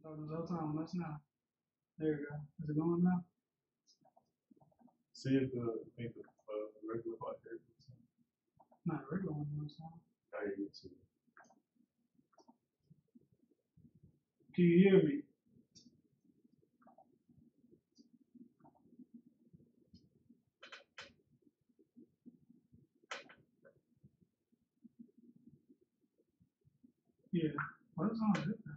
talking this whole time. Let's now. There you go. Is it going now? See if the regular podcast. Not a regular one doing sound. I hear you too. Can you hear me? Yeah. What is on this now?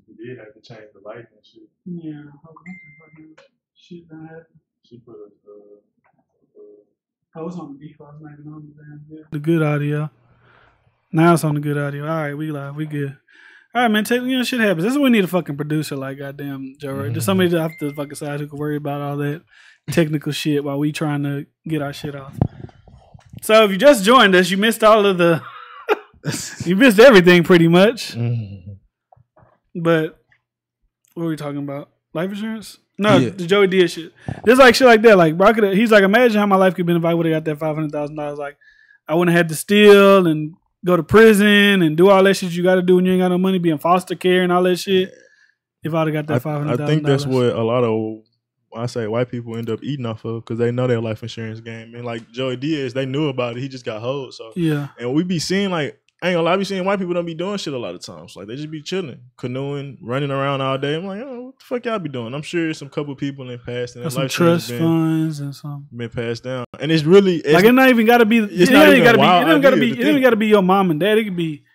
You did have to change the light and shit. Yeah. How come fucking shit done happened? She put a Oh, it's on the default. It's not even on the damn video. The good audio. Now it's on the good audio. All right, we live. We good. All right, man. Shit happens. This is what we need a fucking producer like goddamn Joe. Right? Just somebody off the fucking side who can worry about all that technical shit while we trying to get our shit off. So if you just joined us, you missed all of the. You missed everything pretty much. But what were we talking about? Life insurance? No, the Joey Diaz shit. There's like shit like that. Like, bro, he's like, imagine how my life could have been if I would have got that $500,000. Like, I wouldn't have had to steal and go to prison and do all that shit you got to do when you ain't got no money, be in foster care and all that shit. If I'd have got that $500,000. I think that's what a lot of, I say, white people end up eating off of because they know their life insurance game. And like Joey Diaz, they knew about it. He just got hold. So yeah. And we be seeing like, I ain't gonna lie, I be seeing white people don't be doing shit a lot of times. Like they just be chilling, canoeing, running around all day. I'm like, oh, what the fuck y'all be doing? I'm sure some couple people in past and some trust funds and some been passed down. And it's really like it not even gotta be. It's not even gotta be. It don't gotta be. It don't gotta be your mom and dad. It could be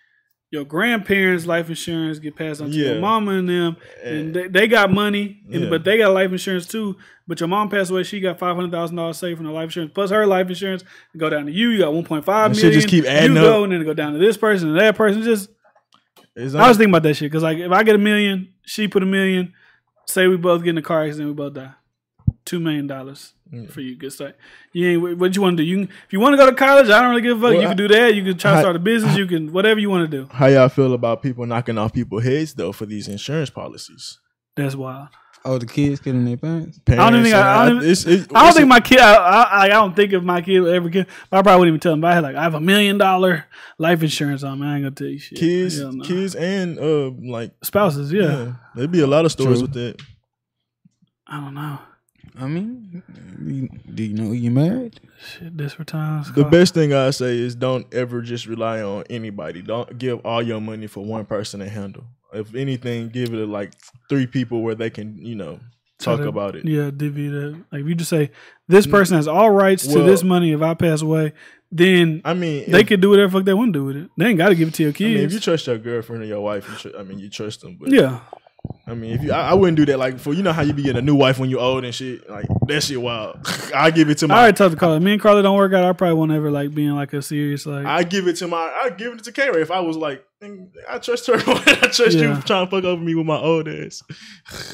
your grandparents' life insurance get passed on to your mama and them, and they got money, but they got life insurance too. But your mom passed away; she got $500,000 saved from the life insurance plus her life insurance. Go down to you. You got 1.5 million. She just keep adding you up. go and then it go down to this person and that person. Just I was thinking about that shit because like if I get $1 million, she put $1 million. Say we both get in a car accident, we both die. $2 million for you. Good start. You ain't what you want to do. You can, if you want to go to college, I don't really give a fuck. Well, you can do that. You can try to start a business. You can whatever you want to do. How y'all feel about people knocking off people's heads though for these insurance policies? That's wild. Oh, the kids killing their parents. I don't think my kid. I don't think if my kid would ever get. I probably wouldn't even tell him. But I had like I have $1 million life insurance on me. I ain't gonna tell you shit. Kids, and like spouses. Yeah, there'd be a lot of stories with that. I don't know. I mean, do you know you married? Shit, this for times. The best thing I say is don't ever just rely on anybody. Don't give all your money for one person to handle. If anything, give it to like 3 people where they can, talk about it. Yeah, divvy that. Like if you just say this person has all rights to this money if I pass away, then they could do whatever the fuck they want to do with it. They ain't got to give it to your kids. If you trust your girlfriend or your wife, you trust them. But yeah. If I wouldn't do that. Like for how you be getting a new wife when you old and shit. Like that shit wild. I give it to my. I already talked to Carla. Me and Carla don't work out. I probably won't ever like being like a serious like. I give it to K-Ray if I was like, I trust her. I trust you trying to fuck over me with my old ass.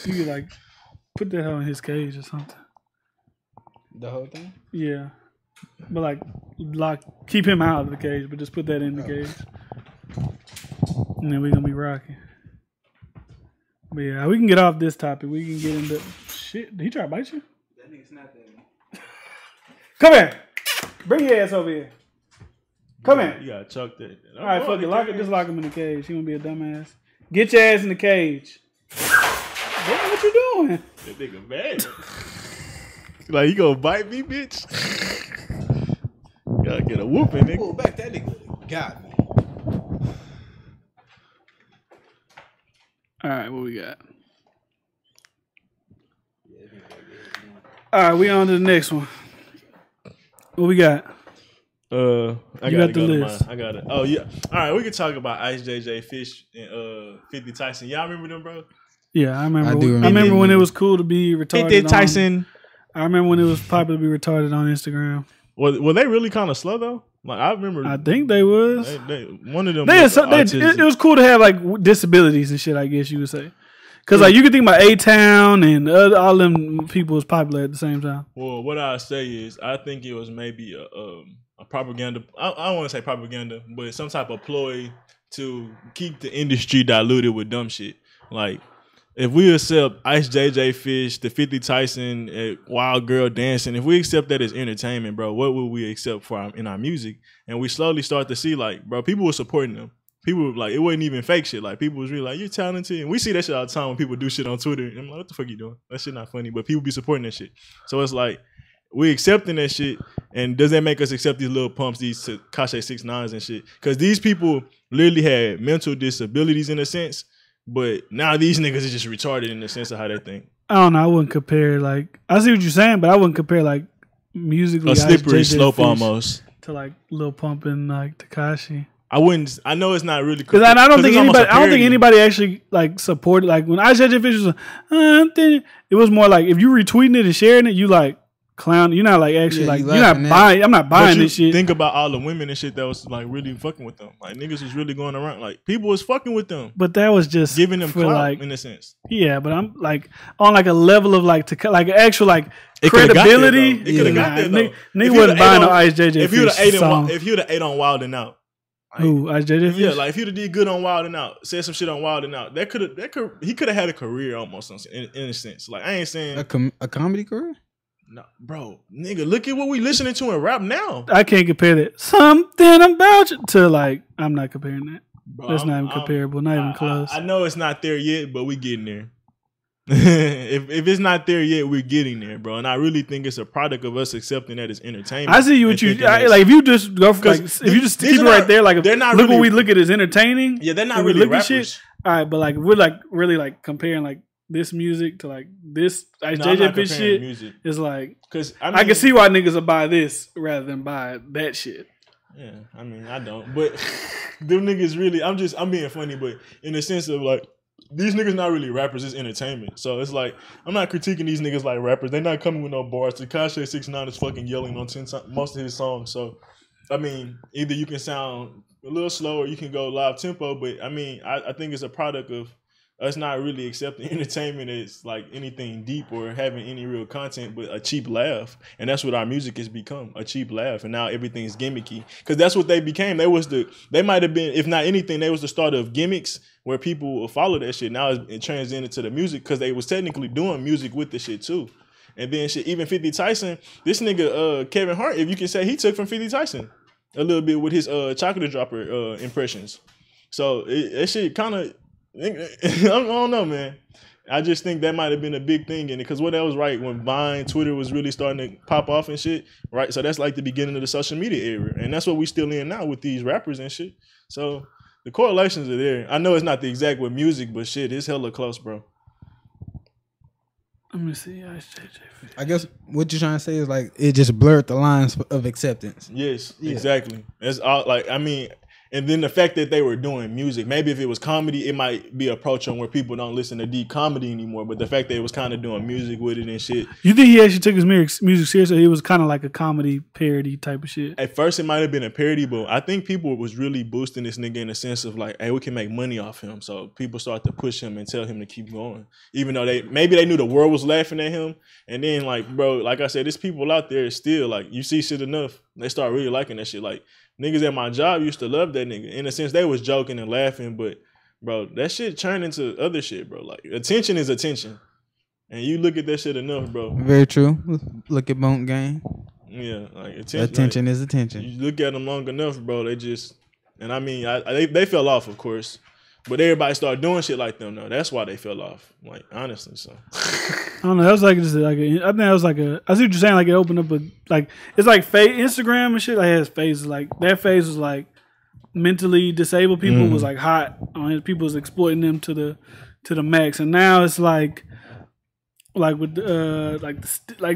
You could like put that hell in his cage or something. The whole thing. Yeah, but like keep him out of the cage, but just put that in the cage, and then we gonna be rocking. But yeah, we can get off this topic. We can get into shit. Did he try to bite you? That nigga snapped at me. Come here. Bring your ass over here. Come here. You gotta chuck that. All right, fuck it. Just lock him in the cage. He won't be a dumbass. Get your ass in the cage. Damn, what you doing? That nigga mad. Like, you gonna bite me, bitch? You gotta get a whooping, nigga. Pull back, that nigga got me. All right, what we got? All right, we on to the next one. What we got? I got the list. I got it. Oh yeah. All right, we can talk about Ice JJ Fish and 50 Tyson. Y'all remember them, bro? Yeah, I remember. I remember when it was cool to be retarded. 50 Tyson. I remember when it was popular to be retarded on Instagram. Were they really kind of slow though? Like I remember. I think they was. One of them. It was cool to have like disabilities and shit. I guess you would say. Because like you could think about A-Town and all them people was popular at the same time. Well, what I say is I think it was maybe a propaganda. I don't want to say propaganda, but some type of ploy to keep the industry diluted with dumb shit. Like if we accept Ice JJ Fish, the 50 Tyson, Wild Girl Dancing, if we accept that as entertainment, bro, what would we accept in our music? And we slowly start to see like, bro, people were supporting them. People like it wasn't even fake shit. Like people was really like, you're talented, and we see that shit all the time when people do shit on Twitter. And I'm like, what the fuck you doing? That shit not funny, but people be supporting that shit. So it's like we accepting that shit, and does that make us accept these little pumps, these Tekashi 6ix9ines and shit? Because these people literally had mental disabilities in a sense, but now these niggas are just retarded in the sense of how they think. I don't know. I wouldn't compare like I see what you're saying, but I wouldn't compare like musically A slippery Ice JJ slope Fish almost to like Lil Pump and like Tekashi. I wouldn't. I know it's not really Because I don't think anybody. I don't think anybody actually like supported. Like when Ice JJ Fish was, it was more like if you retweeting it and sharing it, you like clown. You're not like actually like you're not buying. I'm not buying this shit. Think about all the women and shit that was like really fucking with them. Like niggas was really going around. Like people was fucking with them. But that was just giving them clout like, in a sense. Yeah, but I'm like on like a level of like actual like credibility. It could have got there though. Nigga wasn't buying no Ice JJ If you'd have ate on Wild 'N Out. Like, who Ice JJ Fish? Yeah, like if he'd have did good on Wild 'N Out, said some shit on Wild 'N Out, he could have had a career almost in a sense. Like I ain't saying a comedy career. No, bro, nigga, look at what we listening to in rap now. I can't compare that. Something about you to like. I'm not comparing that. Bro, that's not even comparable. Not even close. I know it's not there yet, but we getting there. if it's not there yet, we're getting there, bro. And I really think it's a product of us accepting that as entertainment. I see what you like. If you just go for like, if you just keep it right there, like they're not. Look really, what we look at as entertaining. Yeah, they're not really rappers. Shit. All right, but like we're like really like comparing like this music to like this Ice JJ Fish shit. Music. Is like because I can see why niggas will buy this rather than buy that shit. Yeah, I mean I don't, but them niggas really. I'm being funny, but in the sense of like. These niggas not really rappers, it's entertainment. So it's like, I'm not critiquing these niggas like rappers. They're not coming with no bars. Tekashi 6ix9ine is fucking yelling on most of his songs. So, I mean, either you can sound a little slow or you can go live tempo. But, I mean, I think it's a product of us not really accepting entertainment as like anything deep or having any real content, but a cheap laugh. And that's what our music has become, a cheap laugh. And now everything's gimmicky. Because that's what they became. They might have been, if not anything, they was the start of gimmicks where people will follow that shit. Now it transcended to the music because they was technically doing music with the shit too. And then shit, even 50 Tyson, this nigga Kevin Hart, if you can say, he took from 50 Tyson a little bit with his chocolate dropper impressions. So that shit kind of, I don't know, man. I just think that might have been a big thing in it because what that was right when Vine, Twitter was really starting to pop off and shit, right? So that's like the beginning of the social media era, and that's what we still in now with these rappers and shit. So the correlations are there. I know it's not the exact with music, but shit, it's hella close, bro. Let me see. I guess what you're trying to say is like it just blurred the lines of acceptance. Yes, exactly. It's all like I mean. And then the fact that they were doing music, maybe if it was comedy, it might be approaching where people don't listen to deep comedy anymore. But the fact that it was kind of doing music with it and shit. You think he actually took his music seriously? It was kind of like a comedy parody type of shit. At first, it might have been a parody, but I think people was really boosting this nigga in the sense of like, hey, we can make money off him. So people start to push him and tell him to keep going, even though maybe they knew the world was laughing at him. And then like, bro, like I said, there's people out there still like you see shit enough, they start really liking that shit. Like. Niggas at my job used to love that nigga. In a sense, they was joking and laughing, but bro, that shit turned into other shit, bro. Like attention is attention, and you look at that shit enough, bro. Very true. Look at Bone Gang. Yeah, like attention like, is attention. You look at them long enough, bro. They just, and I mean, they fell off, of course, but everybody started doing shit like them. though. That's why they fell off. Like honestly, so. I don't know. That was like just like I think that was like I see what you're saying. Like it opened up like it's like Instagram and shit. Like it has phases. Like that phase was like mentally disabled people was like hot on it. People was exploiting them to the max. And now it's like with like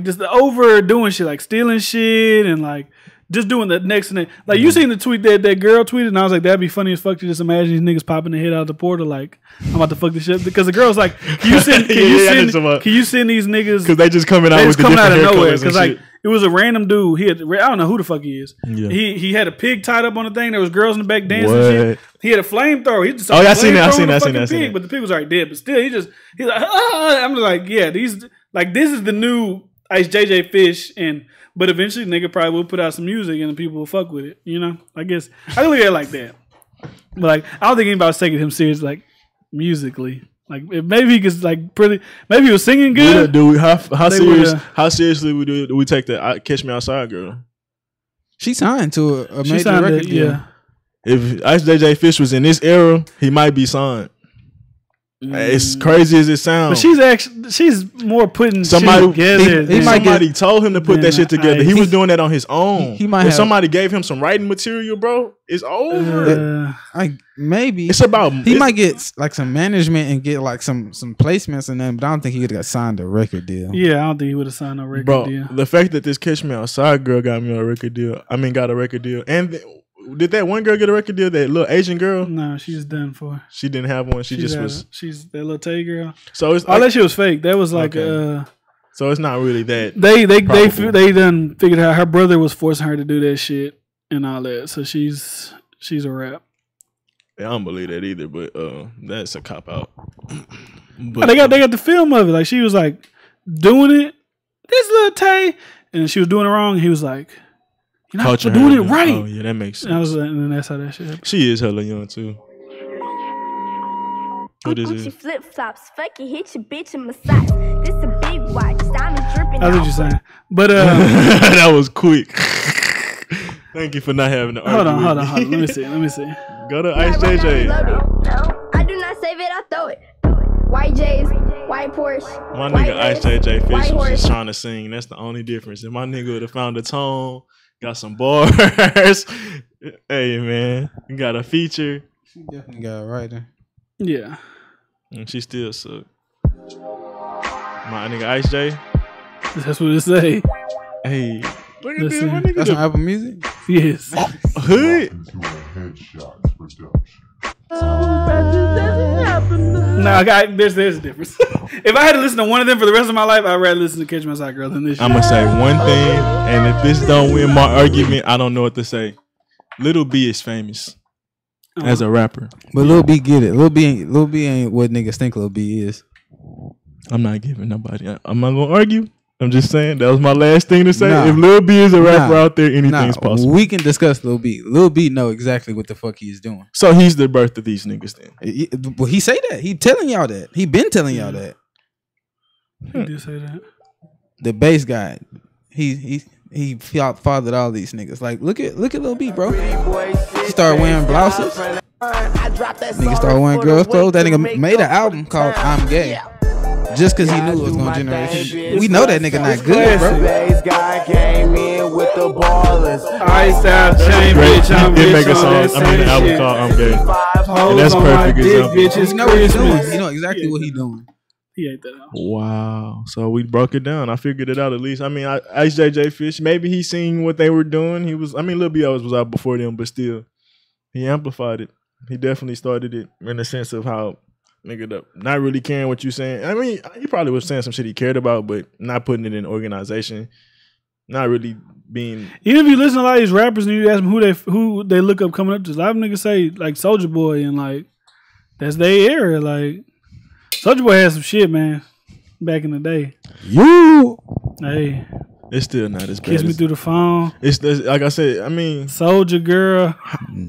just the overdoing shit, like stealing shit and like just doing the next thing. Like you seen the tweet that girl tweeted, and I was like, that'd be funny as fuck to just imagine these niggas popping their head out the portal like I'm about to fuck this shit. Because the girl's like, can you send these niggas because they just coming out of nowhere? Because like it was a random dude. I don't know who the fuck he is. Yeah. He had a pig tied up on the thing. There was girls in the back dancing and shit. He had a flamethrower. He just I seen that. But the pig was already dead. But still, he's like, I'm just like, yeah, this is the new Ice JJ Fish But eventually, nigga probably will put out some music and people will fuck with it. You know, I guess I can look at it like that. But like, I don't think anybody's taking him serious, like musically. Like maybe he could like maybe he was singing good. How seriously do we take that Catch Me Outside girl? She signed to a major record deal. Yeah. if Ice JJ Fish was in this era, he might be signed. As crazy as it sounds, but she's more putting somebody shit together. Somebody told him to put that shit together. He was doing that on his own. He might if have, somebody gave him some writing material, bro, it's over. Maybe it's about he might get like some management and get like some placements and then. But I don't think he would have signed a record deal. Yeah, I don't think he would have signed a record deal. The fact that this Catch Me Outside girl got me a record deal. I mean, got a record deal, and did that one girl get a record deal? That little Asian girl? No, she's done for. She didn't have one. She's that little Tay girl. So it's all that shit was fake. That was like so it's not really that. They done figured out her brother was forcing her to do that shit and all that. So she's a rap. Yeah, I don't believe that either, but that's a cop out. But they got the film of it. Like she was like doing it, this little Tay, and she was doing it wrong. And he was like, "You're not doing it right." Oh yeah, that makes sense. And then that's how that shit happened. She is hella young too. What is it? Flip flops, fucking hit your bitch in my socks. This a big watch, diamond dripping. That's what you're saying. But that was quick. Thank you for not having to argue. Hold on. Let me see. Go to Ice JJ. I do not save it, I throw it. White J's, white Porsche. My nigga Ice JJ Fish was just trying to sing. That's the only difference. If my nigga would have found a tone, got some bars. Hey man, you got a feature. She definitely got a writer. Yeah. And she still suck. My nigga Ice J. That's what it say. Hey. Look at this. That's on Apple Music? Yes. Hood. No, there's a difference. If I had to listen to one of them for the rest of my life, I'd rather listen to Catch Me Outside Girl than this shit. I'm going to say one thing, and if this don't win my argument, I don't know what to say. Lil B is famous as a rapper. But Lil B get it. Lil B ain't what niggas think Lil B is. I'm not giving nobody. I'm not going to argue. I'm just saying that was my last thing to say. If Lil B is a rapper out there, anything's possible. We can discuss Lil B. Lil B know exactly what the fuck he's doing. So he's the birth of these niggas then. Well, he say that. He telling y'all that. He been telling y'all that. He did say that. The bass guy. He fathered all these niggas. Like look at Lil B, bro. He started wearing blouses. Nigga started wearing girls' clothes. That nigga made an album called I'm Gay. Just because he knew it was going to generate. We know that nigga not good, bro. Ice out chain, bitch. I'm rich. Make a song. I mean, an album called I'm Gay. And that's perfect example. You know exactly what he doing. He ate that out. Wow. So we broke it down. I figured it out at least. I mean, Ice JJ Fish, maybe he seen what they were doing. Lil B was out before them, but still, he amplified it. He definitely started it in the sense of how nigga not really caring what you saying. I mean, he probably was saying some shit he cared about, but not putting it in organization. Not really being. Even if you listen to a lot of these rappers and you ask them who they look up coming up to, a lot of niggas say like Soulja Boy and like that's their era. Like Soulja Boy had some shit, man, back in the day. Hey. It's still not as bad. Kiss Me Through the Phone. It's like I said. I mean, Soldier Girl.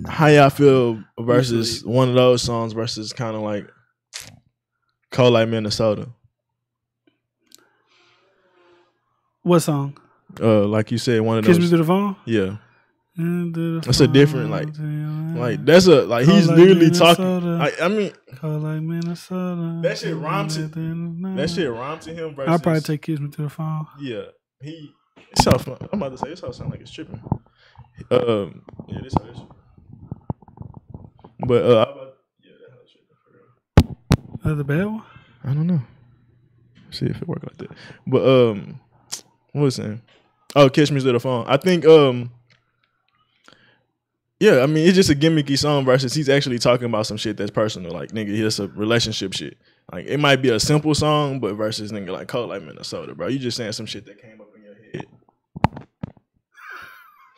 How y'all feel versus one of those songs versus kind of like Cold Like Minnesota? What song? Like you said, one of those. Kiss Me Through the Phone. Yeah. That's a different like that's a like he's like literally Minnesota. talking. I mean, Cold Like Minnesota. That shit rhymed to him. Versus, I'll probably take Kiss Me Through the Phone. Yeah. I'm about to say this all sound like it's tripping. Yeah, this how it is. But that's tripping. That's the bad one? I don't know. See if it work like that. But what was I saying? Oh, Catch Me Through the Phone. I think yeah, I mean it's just a gimmicky song versus he's actually talking about some shit that's personal. Like nigga, it's a relationship shit. Like it might be a simple song, but versus nigga like Cold Like Minnesota, bro. You just saying some shit that came up in your head.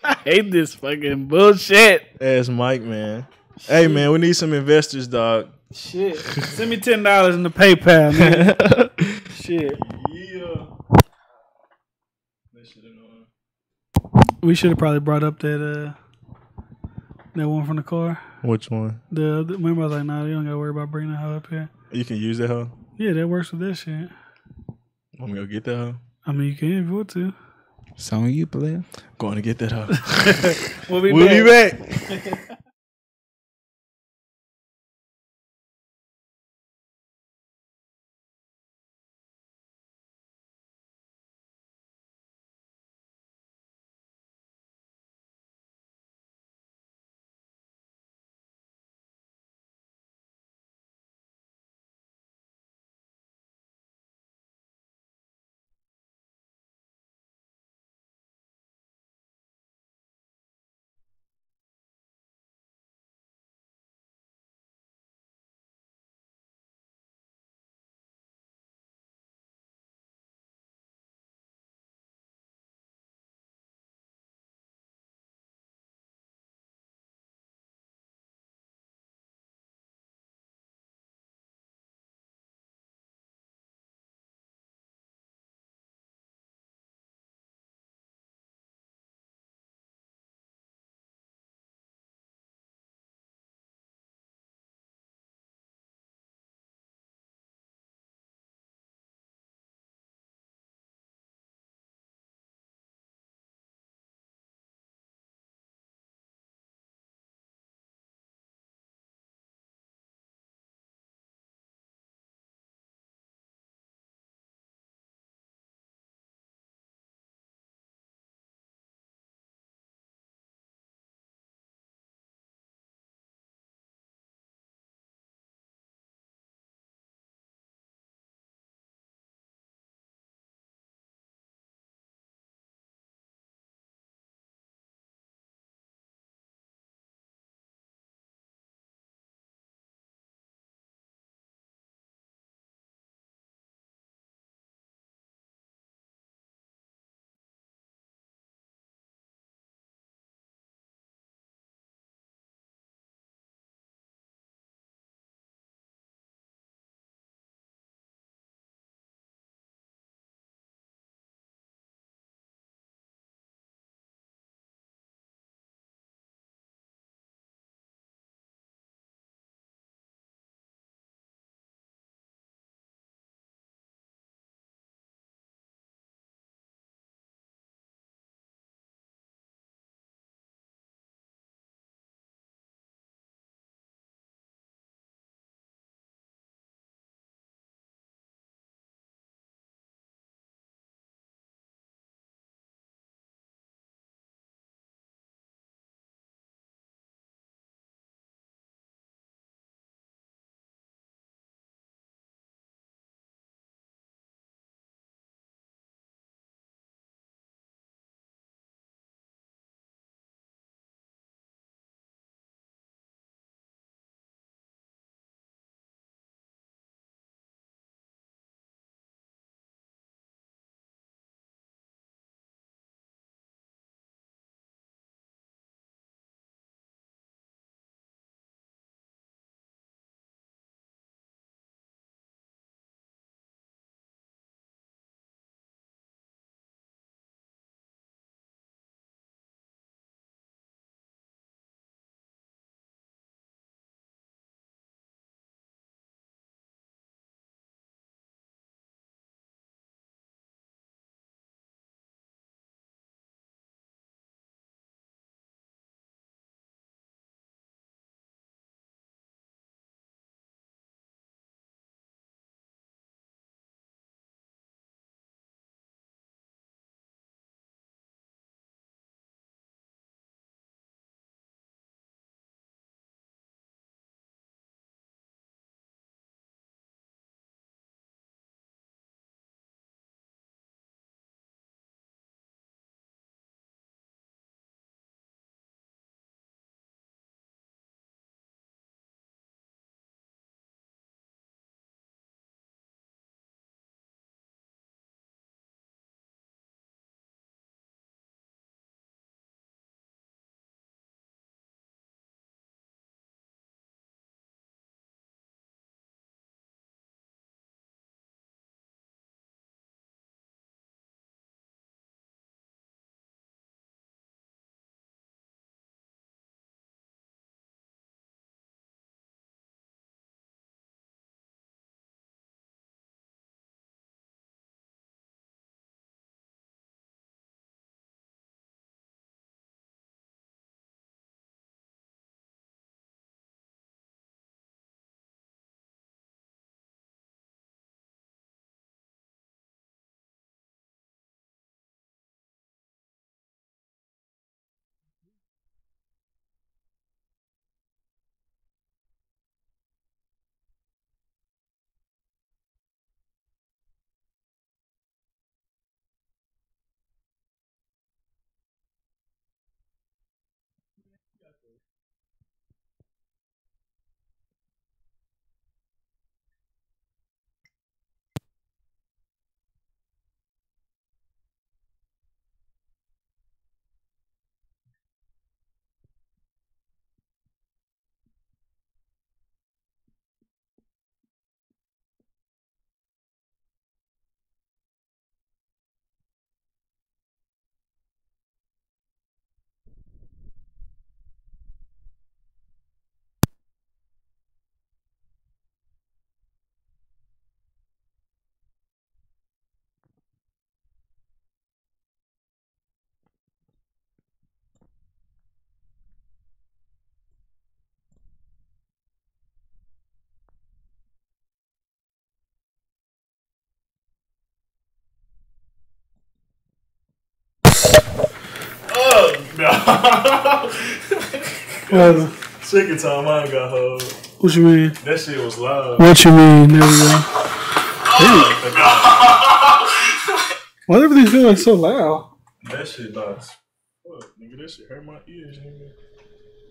I hate this fucking bullshit. Ass Mike, man. Hey man, we need some investors, dog. Shit. Send me $10 in the PayPal, man. Shit. Yeah. We should have probably brought up that one from the car. Which one? Remember I was like, nah, you don't gotta worry about bringing that hoe up here. You can use that hoe? Yeah, that works with that shit. Want me to go get that hoe? I mean, you can if you want to. It's on you, player. Going to get that hoe. We'll be back. Second time I ain't got hold. What you mean? That shit was loud. What you mean? There we go. Why everything feel like so loud? That shit nice. Fuck, nigga, that shit hurt my ears, nigga.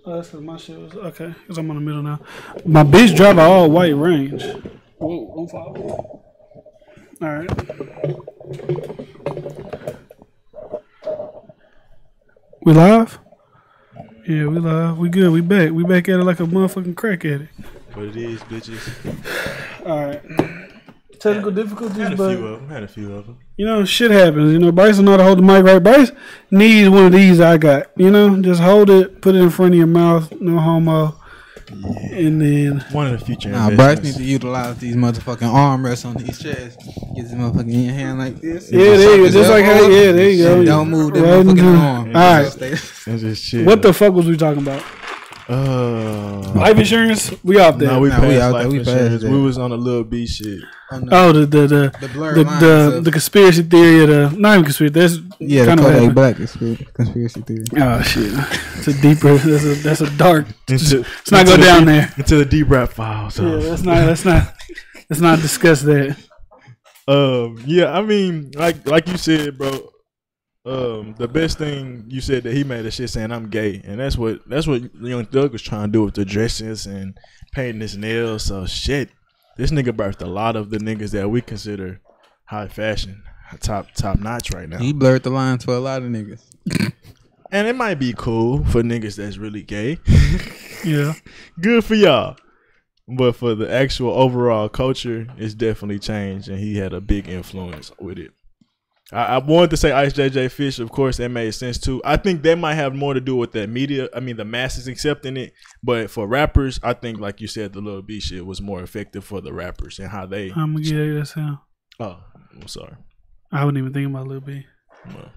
Oh, that's because my shit was okay. Because I'm on the middle now. My bitch drive an all white range. Whoa, don't fall. All right. We live? Yeah, we live. We good. We back. We back at it like a motherfucking crack addict. But it is, bitches. All right. Technical difficulties, Had but a few of them. you know, shit happens. You know, Bryce will know how to hold the mic right. Bryce needs one of these I got. You know, just hold it, put it in front of your mouth, no homo. Yeah. And then one of the future Bryce needs to utilize these motherfucking armrests on his chest. Get this motherfucking in your hand like this. Yeah, there you go. Just like how, yeah, there you go. Don't move that motherfucking arm. All right. That's just shit. What the fuck was we talking about? Life insurance? We off there. No, we passed out life there. We insurance. passed We was on a little B shit. Oh, the conspiracy theory of the not even conspiracy. That's the Kodak Black conspiracy theory. Oh shit, it's a deeper. That's a dark. Let's not go the down there into the deep rap files. Yeah, let's not discuss that. Yeah, I mean, like you said, bro. The best thing you said that he made a shit saying I'm gay, and that's what Young Thug was trying to do with the dresses and painting his nails. So shit, this nigga birthed a lot of the niggas that we consider high fashion, top notch right now. He blurred the lines for a lot of niggas, and it might be cool for niggas that's really gay. Yeah, good for y'all. But for the actual overall culture, it's definitely changed, and he had a big influence with it. I wanted to say Ice JJ Fish, of course, that made sense too. I think that might have more to do with the media. I mean, the masses accepting it. But for rappers, I think, like you said, the Lil B shit was more effective for the rappers and how they. I'm gonna get that sound. Oh, I'm sorry. I wasn't even thinking about Lil B. Well.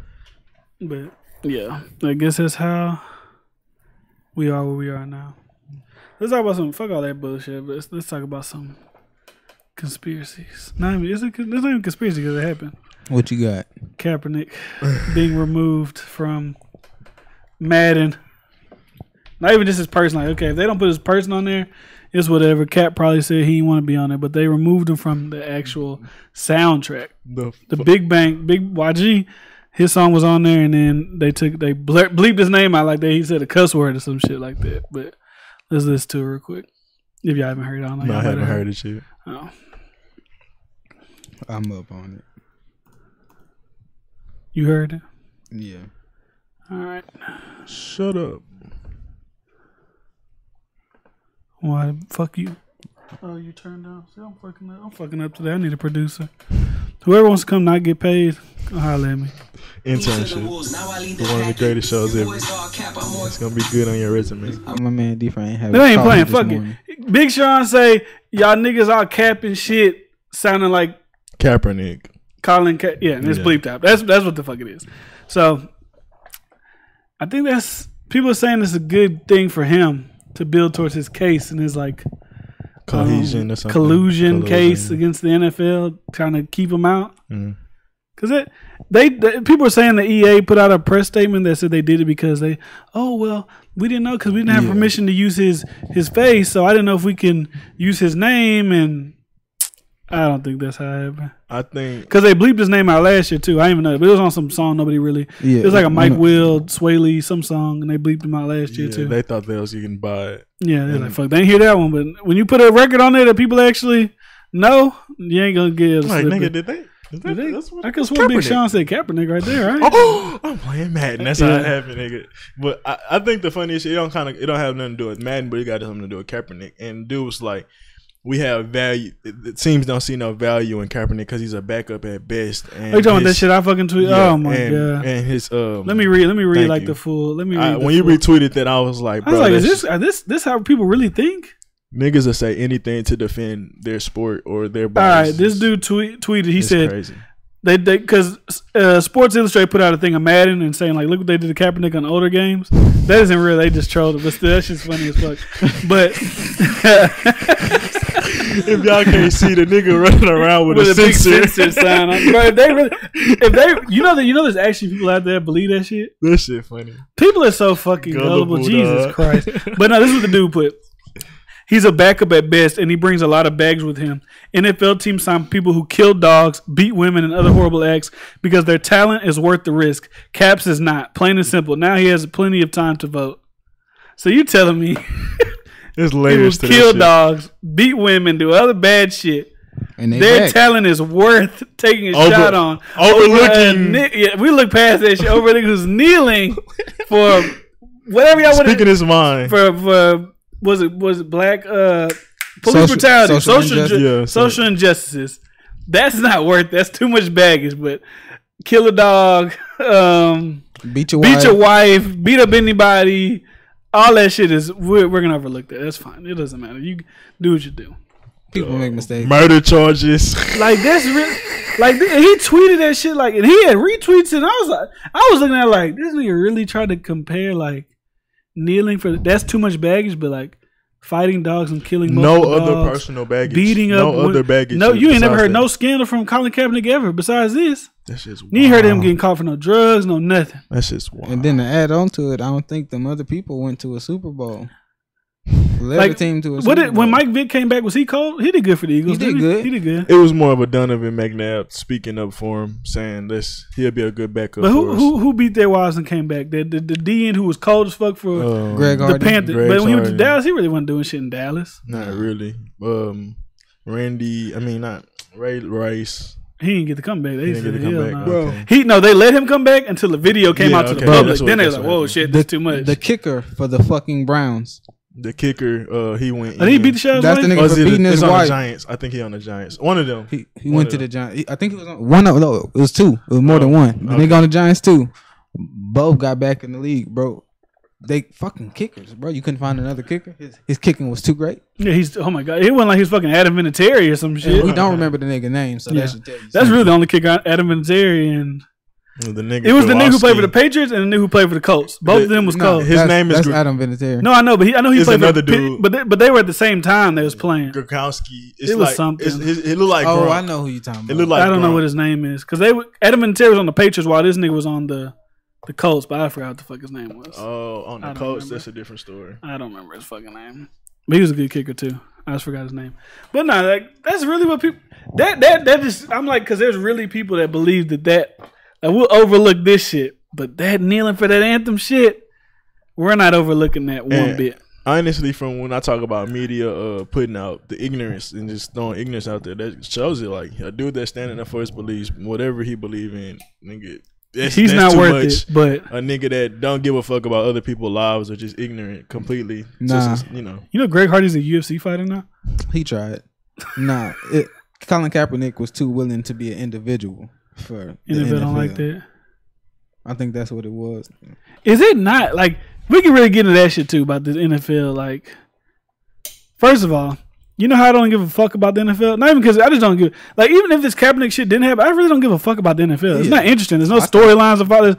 But yeah, I guess that's how we are where we are now. Let's talk about some. Fuck all that bullshit. But let's talk about some conspiracies. It's not even conspiracy because it happened. What you got? Kaepernick being removed from Madden. Not even just his person. Like, okay, if they don't put his person on there, it's whatever. Cap probably said he didn't want to be on there, but they removed him from the actual soundtrack. The Big YG, his song was on there, and then they bleeped his name out like he said a cuss word or some shit like that. But let's listen to it real quick. If y'all haven't heard it, I don't know. No, I haven't heard it yet. Oh. I'm up on it. You heard it? Yeah. All right. Shut up. Why? Fuck you. Oh, you turned down. See, I'm fucking up today. I need a producer. Whoever wants to come not get paid, holler at me. Internship. One of the greatest shows ever. It's gonna be good on your resume. My man D ain't having. They ain't playing. Fuck it. Big Sean say y'all niggas all capping shit, sounding like Kaepernick. Colin, and it's bleeped out. That's what the fuck it is. So I think people are saying it's a good thing for him to build towards his case and his like cohesion or something. Collusion case against the NFL, trying to keep him out. Because people are saying the EA put out a press statement that said they did it because we didn't know because we didn't have permission to use his face, so I didn't know if we can use his name and. I don't think that's how it happened. I think because they bleeped his name out last year too. I didn't even know, but it was on some song nobody really. Yeah, it was like a Mike Will, Sway Lee, some song, and they bleeped him out last year too. They thought they was you can buy it. Yeah, they're like, fuck, they didn't hear that one. But when you put a record on there that people actually know, you ain't gonna get. Like nigga, did they? I guess what Big Sean said, Kaepernick right there, right? Oh, I'm playing Madden. That's how it happened, nigga. But I think the funniest shit, it don't have nothing to do with Madden, but it got something to do with Kaepernick. And dude was like. We have value. The teams don't see no value in Kaepernick because he's a backup at best. And are you talking about that shit I fucking tweeted? Yeah, oh my god! And his let me read like the full. Let me read. When you retweeted that, I was like, bro, is this how people really think? Niggas will say anything to defend their sport or their bodies. All right, this dude tweeted. He said crazy. They because Sports Illustrated put out a thing of Madden and saying like, look what they did to Kaepernick on older games. That isn't real. They just trolled it, but still, that shit's funny as fuck. But If y'all can't see the nigga running around with a big sensor. sensor sign. Bro, if they, you know there's actually people out there that believe that shit. That shit funny. People are so fucking gullible. Jesus dog. Christ. But no, this is what the dude put. He's a backup at best, and he brings a lot of bags with him. NFL teams sign people who kill dogs, beat women, and other horrible acts because their talent is worth the risk. Caps is not. Plain and simple. Now he has plenty of time to vote. So you telling me It's he layers will to kill that dogs, beat women, do other bad shit. And they Their back. talent is worth taking a shot on. Overlooking. Yeah, we look past that shit. Over a nigga who's kneeling for whatever y'all want Speaking his mind. for was it black police Social- brutality, social injustice. Yeah, social injustices. That's not worth. That's too much baggage. But kill a dog, Beat your beat wife. your wife, beat up anybody. All that shit is we're gonna overlook that. That's fine. It doesn't matter. You do what you do. People make mistakes. Murder charges. Like that's really like he tweeted that shit like, and he had retweets, and I was looking at it like this nigga really tried to compare like kneeling for that's too much baggage, but like fighting dogs and killing No multiple other dogs, personal baggage. beating up No other baggage. No, you ain't never besides heard that. no scandal from Colin Kaepernick ever besides this. That shit's You ain't heard him wild. getting caught for no drugs, no nothing. That shit's wild. And then to add on to it, I don't think them other people went to a Super Bowl. Led Like, the team to a What Super did, Bowl. when Mike Vick came back, was he cold? He did good for the Eagles. He did didn't good. He did good. It was more of a Donovan McNabb speaking up for him, saying this he'll be a good backup. But for us. who beat their wives and came back? The D end who was cold as fuck for Greg the Hardy. Panthers. Greg But when he went to Hardy. Dallas, he really wasn't doing shit in Dallas. Not really. Not Ray Rice. He didn't get to come back. They He didn't said, get to come hell back. no. Bro. Okay. They let him come back until the video came Yeah, out to okay. the public. That's what- Then they was that's like, what whoa, happened. shit, that's too much. The kicker for the fucking Browns. The kicker, he went. And he in. beat the shit out of That's his the wife? nigga for beating his it's on the wife. Giants. I think he on the Giants. One of them. He One went of to the them. Giants. I think it was on one. No, it was two. It was more than one. The okay. nigga on the Giants too. Both got back in the league, bro. They fucking kickers, bro. You couldn't find another kicker. His kicking was too great. Yeah, oh my God. It wasn't like he was fucking Adam Vinatieri or some And shit. we don't remember the nigga name, so Yeah. that should tell you. That's something. really the only kicker, Adam Vinatieri. And The nigga. it was the nigga who played for the Kowalski. Patriots and the nigga who played for the Colts. Both of them was No, cold. His name is that's Gr- Adam Vinatieri. No, I know, but I know he It's played for another the dude. But they were at the same time they was playing. Gronkowski. It's It was like, something. It looked like. Oh, Gronk. I know who you talking about. It looked like. I don't know Gronk. what his name is because Adam Vinatieri was on the Patriots while this nigga was on the Colts, but I forgot what the fuck his name was. Oh, on I the don't coach, remember. that's a different story. I don't remember his fucking name, but he was a good kicker too. I just forgot his name. But no, like that's really what people that just I'm like because there's really people that believe that we'll overlook this shit, but that kneeling for that anthem shit, we're not overlooking that one And bit. Honestly, from when I talk about media putting out the ignorance and just throwing ignorance out there, that shows it. Like a dude that's standing up for his beliefs, whatever he believe in, nigga. He's that's not too worth much. it, but A nigga that don't give a fuck about other people's lives or just ignorant completely. Nah. Just, you know. you know Greg Hardy's a UFC fighter now. He tried. Nah, Colin Kaepernick was too willing to be an individual for the NFL don't NFL. like that. I think that's what it was. Is it not like we can really get into that shit too about the NFL? Like, first of all, you know how I don't give a fuck about the NFL? Not even because I just don't give like even if this Kaepernick shit didn't happen, I really don't give a fuck about the NFL. It's Yeah. not interesting. There's no storylines of fathers.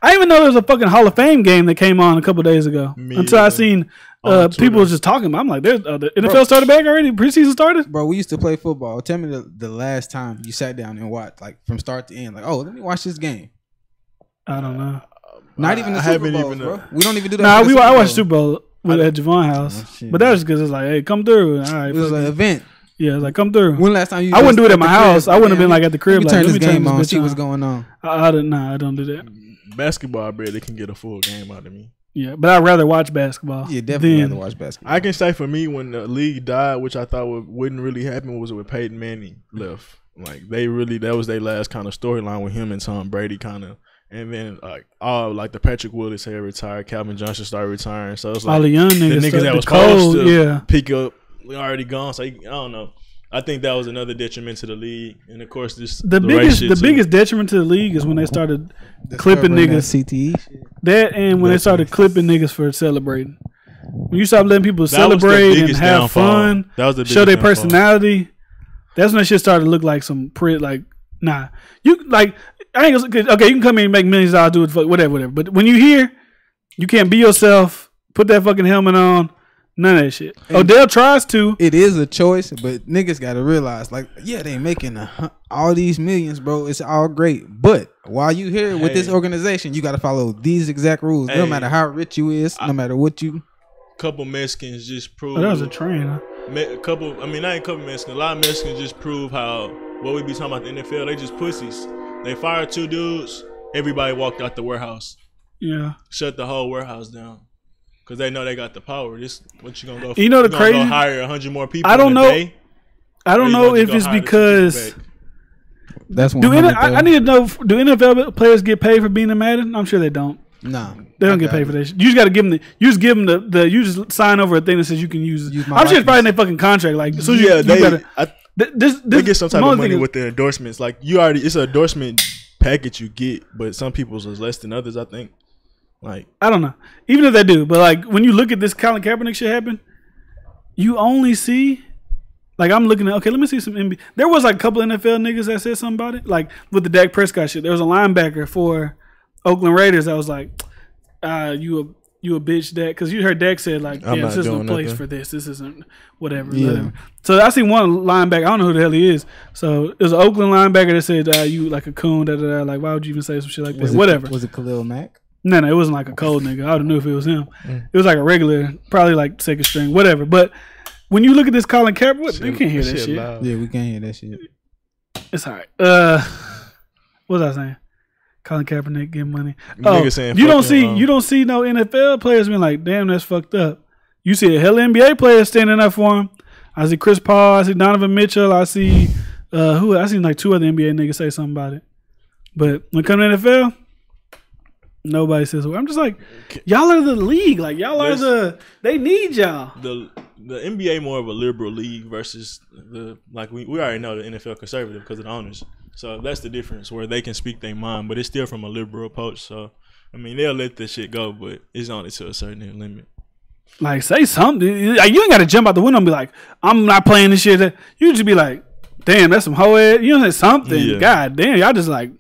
I even know there was a fucking Hall of Fame game that came on a couple days ago. Me Until I either. seen On Twitter. people was just talking about. I'm like, there's the NFL started back already. Preseason started. Bro, we used to play football. Tell me the last time you sat down and watched, like from start to end. Like, oh, let me watch this game. I don't know. Not even the I Super haven't Bowls, even, bro. We don't even do that. Nah, for the I Super watched Bowl. Super Bowl with at Javon house, Oh, shit. but that was because it's like, hey, come through. All right, It was fuck an it. event. Yeah, it's like come through. When last time you? I wouldn't do it at at my the house. crib? I wouldn't have been Damn, like at the crib. Let me Like, turn let this me turn game this on. bitch See what's on. going on. I don't do that. Basketball, I bet they can get a full game out of me. Yeah, but I'd rather watch basketball. Yeah, definitely than- rather watch basketball. I can say for me, when the league died, which I thought wouldn't really happen, was with Peyton Manning left. Like that was their last kind of storyline with him and Tom Brady kind of. And then like the Patrick Willis had retired, Calvin Johnson started retiring. So it's like All the young the niggas, niggas that the was supposed cold, to yeah. pick up already gone. So I don't know. I think that was another detriment to the league, and of course this The race shit too. biggest detriment to the league is when they started clipping Discovering that niggas. CTE shit. That and when they started clipping niggas for celebrating. When you stop letting people That was the celebrate and biggest have downfall. fun, That was the show biggest their downfall. personality, that's when that shit started to look like some like nah. You like I ain't gonna, 'cause, okay. You can come here and make millions of dollars, do it, whatever. But when you here, you can't be yourself. Put that fucking helmet on. None of that shit. Odell tries to. It is a choice, but niggas got to realize, like, yeah, they making all these millions, bro. It's all great. But while you here with this organization, you got to follow these exact rules. No matter how rich you is, no matter what you. Couple Mexicans just proved. Oh, that was a train, huh? Not a couple Mexicans. A lot of Mexicans just prove how what we be talking about the NFL. They just pussies. They fired 2 dudes. Everybody walked out the warehouse. Yeah. Shut the whole warehouse down. Because they know they got the power. This what you gonna go? You know the crazy? Go hire 100 more people. I don't know. Day? I don't know if it's because. That's one. I need to know. Do NFL players get paid for being in Madden? I'm sure they don't. Nah, they don't get paid for that shit. You just got to give them You just sign over a thing that says you can use I'm sure it's probably in their fucking contract. Like, so they get some type of money with their endorsements. Like it's an endorsement package you get, but some people's is less than others. I think. Like, I don't know. Even if they do, but like when you look at this Colin Kaepernick shit happen, you only see, like, I'm looking at, okay, let me see some NBA. There was like a couple NFL niggas that said something about it, like with the Dak Prescott shit. There was a linebacker for Oakland Raiders that was like, you a bitch, Dak, because you heard Dak said like, yeah, this isn't a place for this. This isn't whatever. So I seen one linebacker. I don't know who the hell he is. So it was an Oakland linebacker that said, you like a coon. Like, why would you even say some shit like that? Whatever. Was it Khalil Mack? No, it wasn't like a cold nigga. I would have knew if it was him. It was like a regular, probably like second string, whatever. But when you look at this Colin Kaepernick, you can't hear that shit. Loud. Yeah, we can't hear that shit. It's all right. What was I saying? Colin Kaepernick getting money. You don't see no NFL players being like, damn, that's fucked up. You see a hell NBA player standing up for him. I see Chris Paul. I see Donovan Mitchell. I see I seen like 2 other NBA niggas say something about it. But when it comes to NFL. Nobody says. I'm just like, y'all are the league. Like, y'all are they need y'all. The NBA more of a liberal league versus we already know the NFL conservative because of the owners. So that's the difference where they can speak their mind, but it's still from a liberal approach. So I mean, they'll let this shit go, but it's only to a certain limit. Like, say something. Like, you ain't got to jump out the window and be like, I'm not playing this shit. You just be like, damn, that's some hoe ass. You know, say something. Yeah. God damn, y'all just like.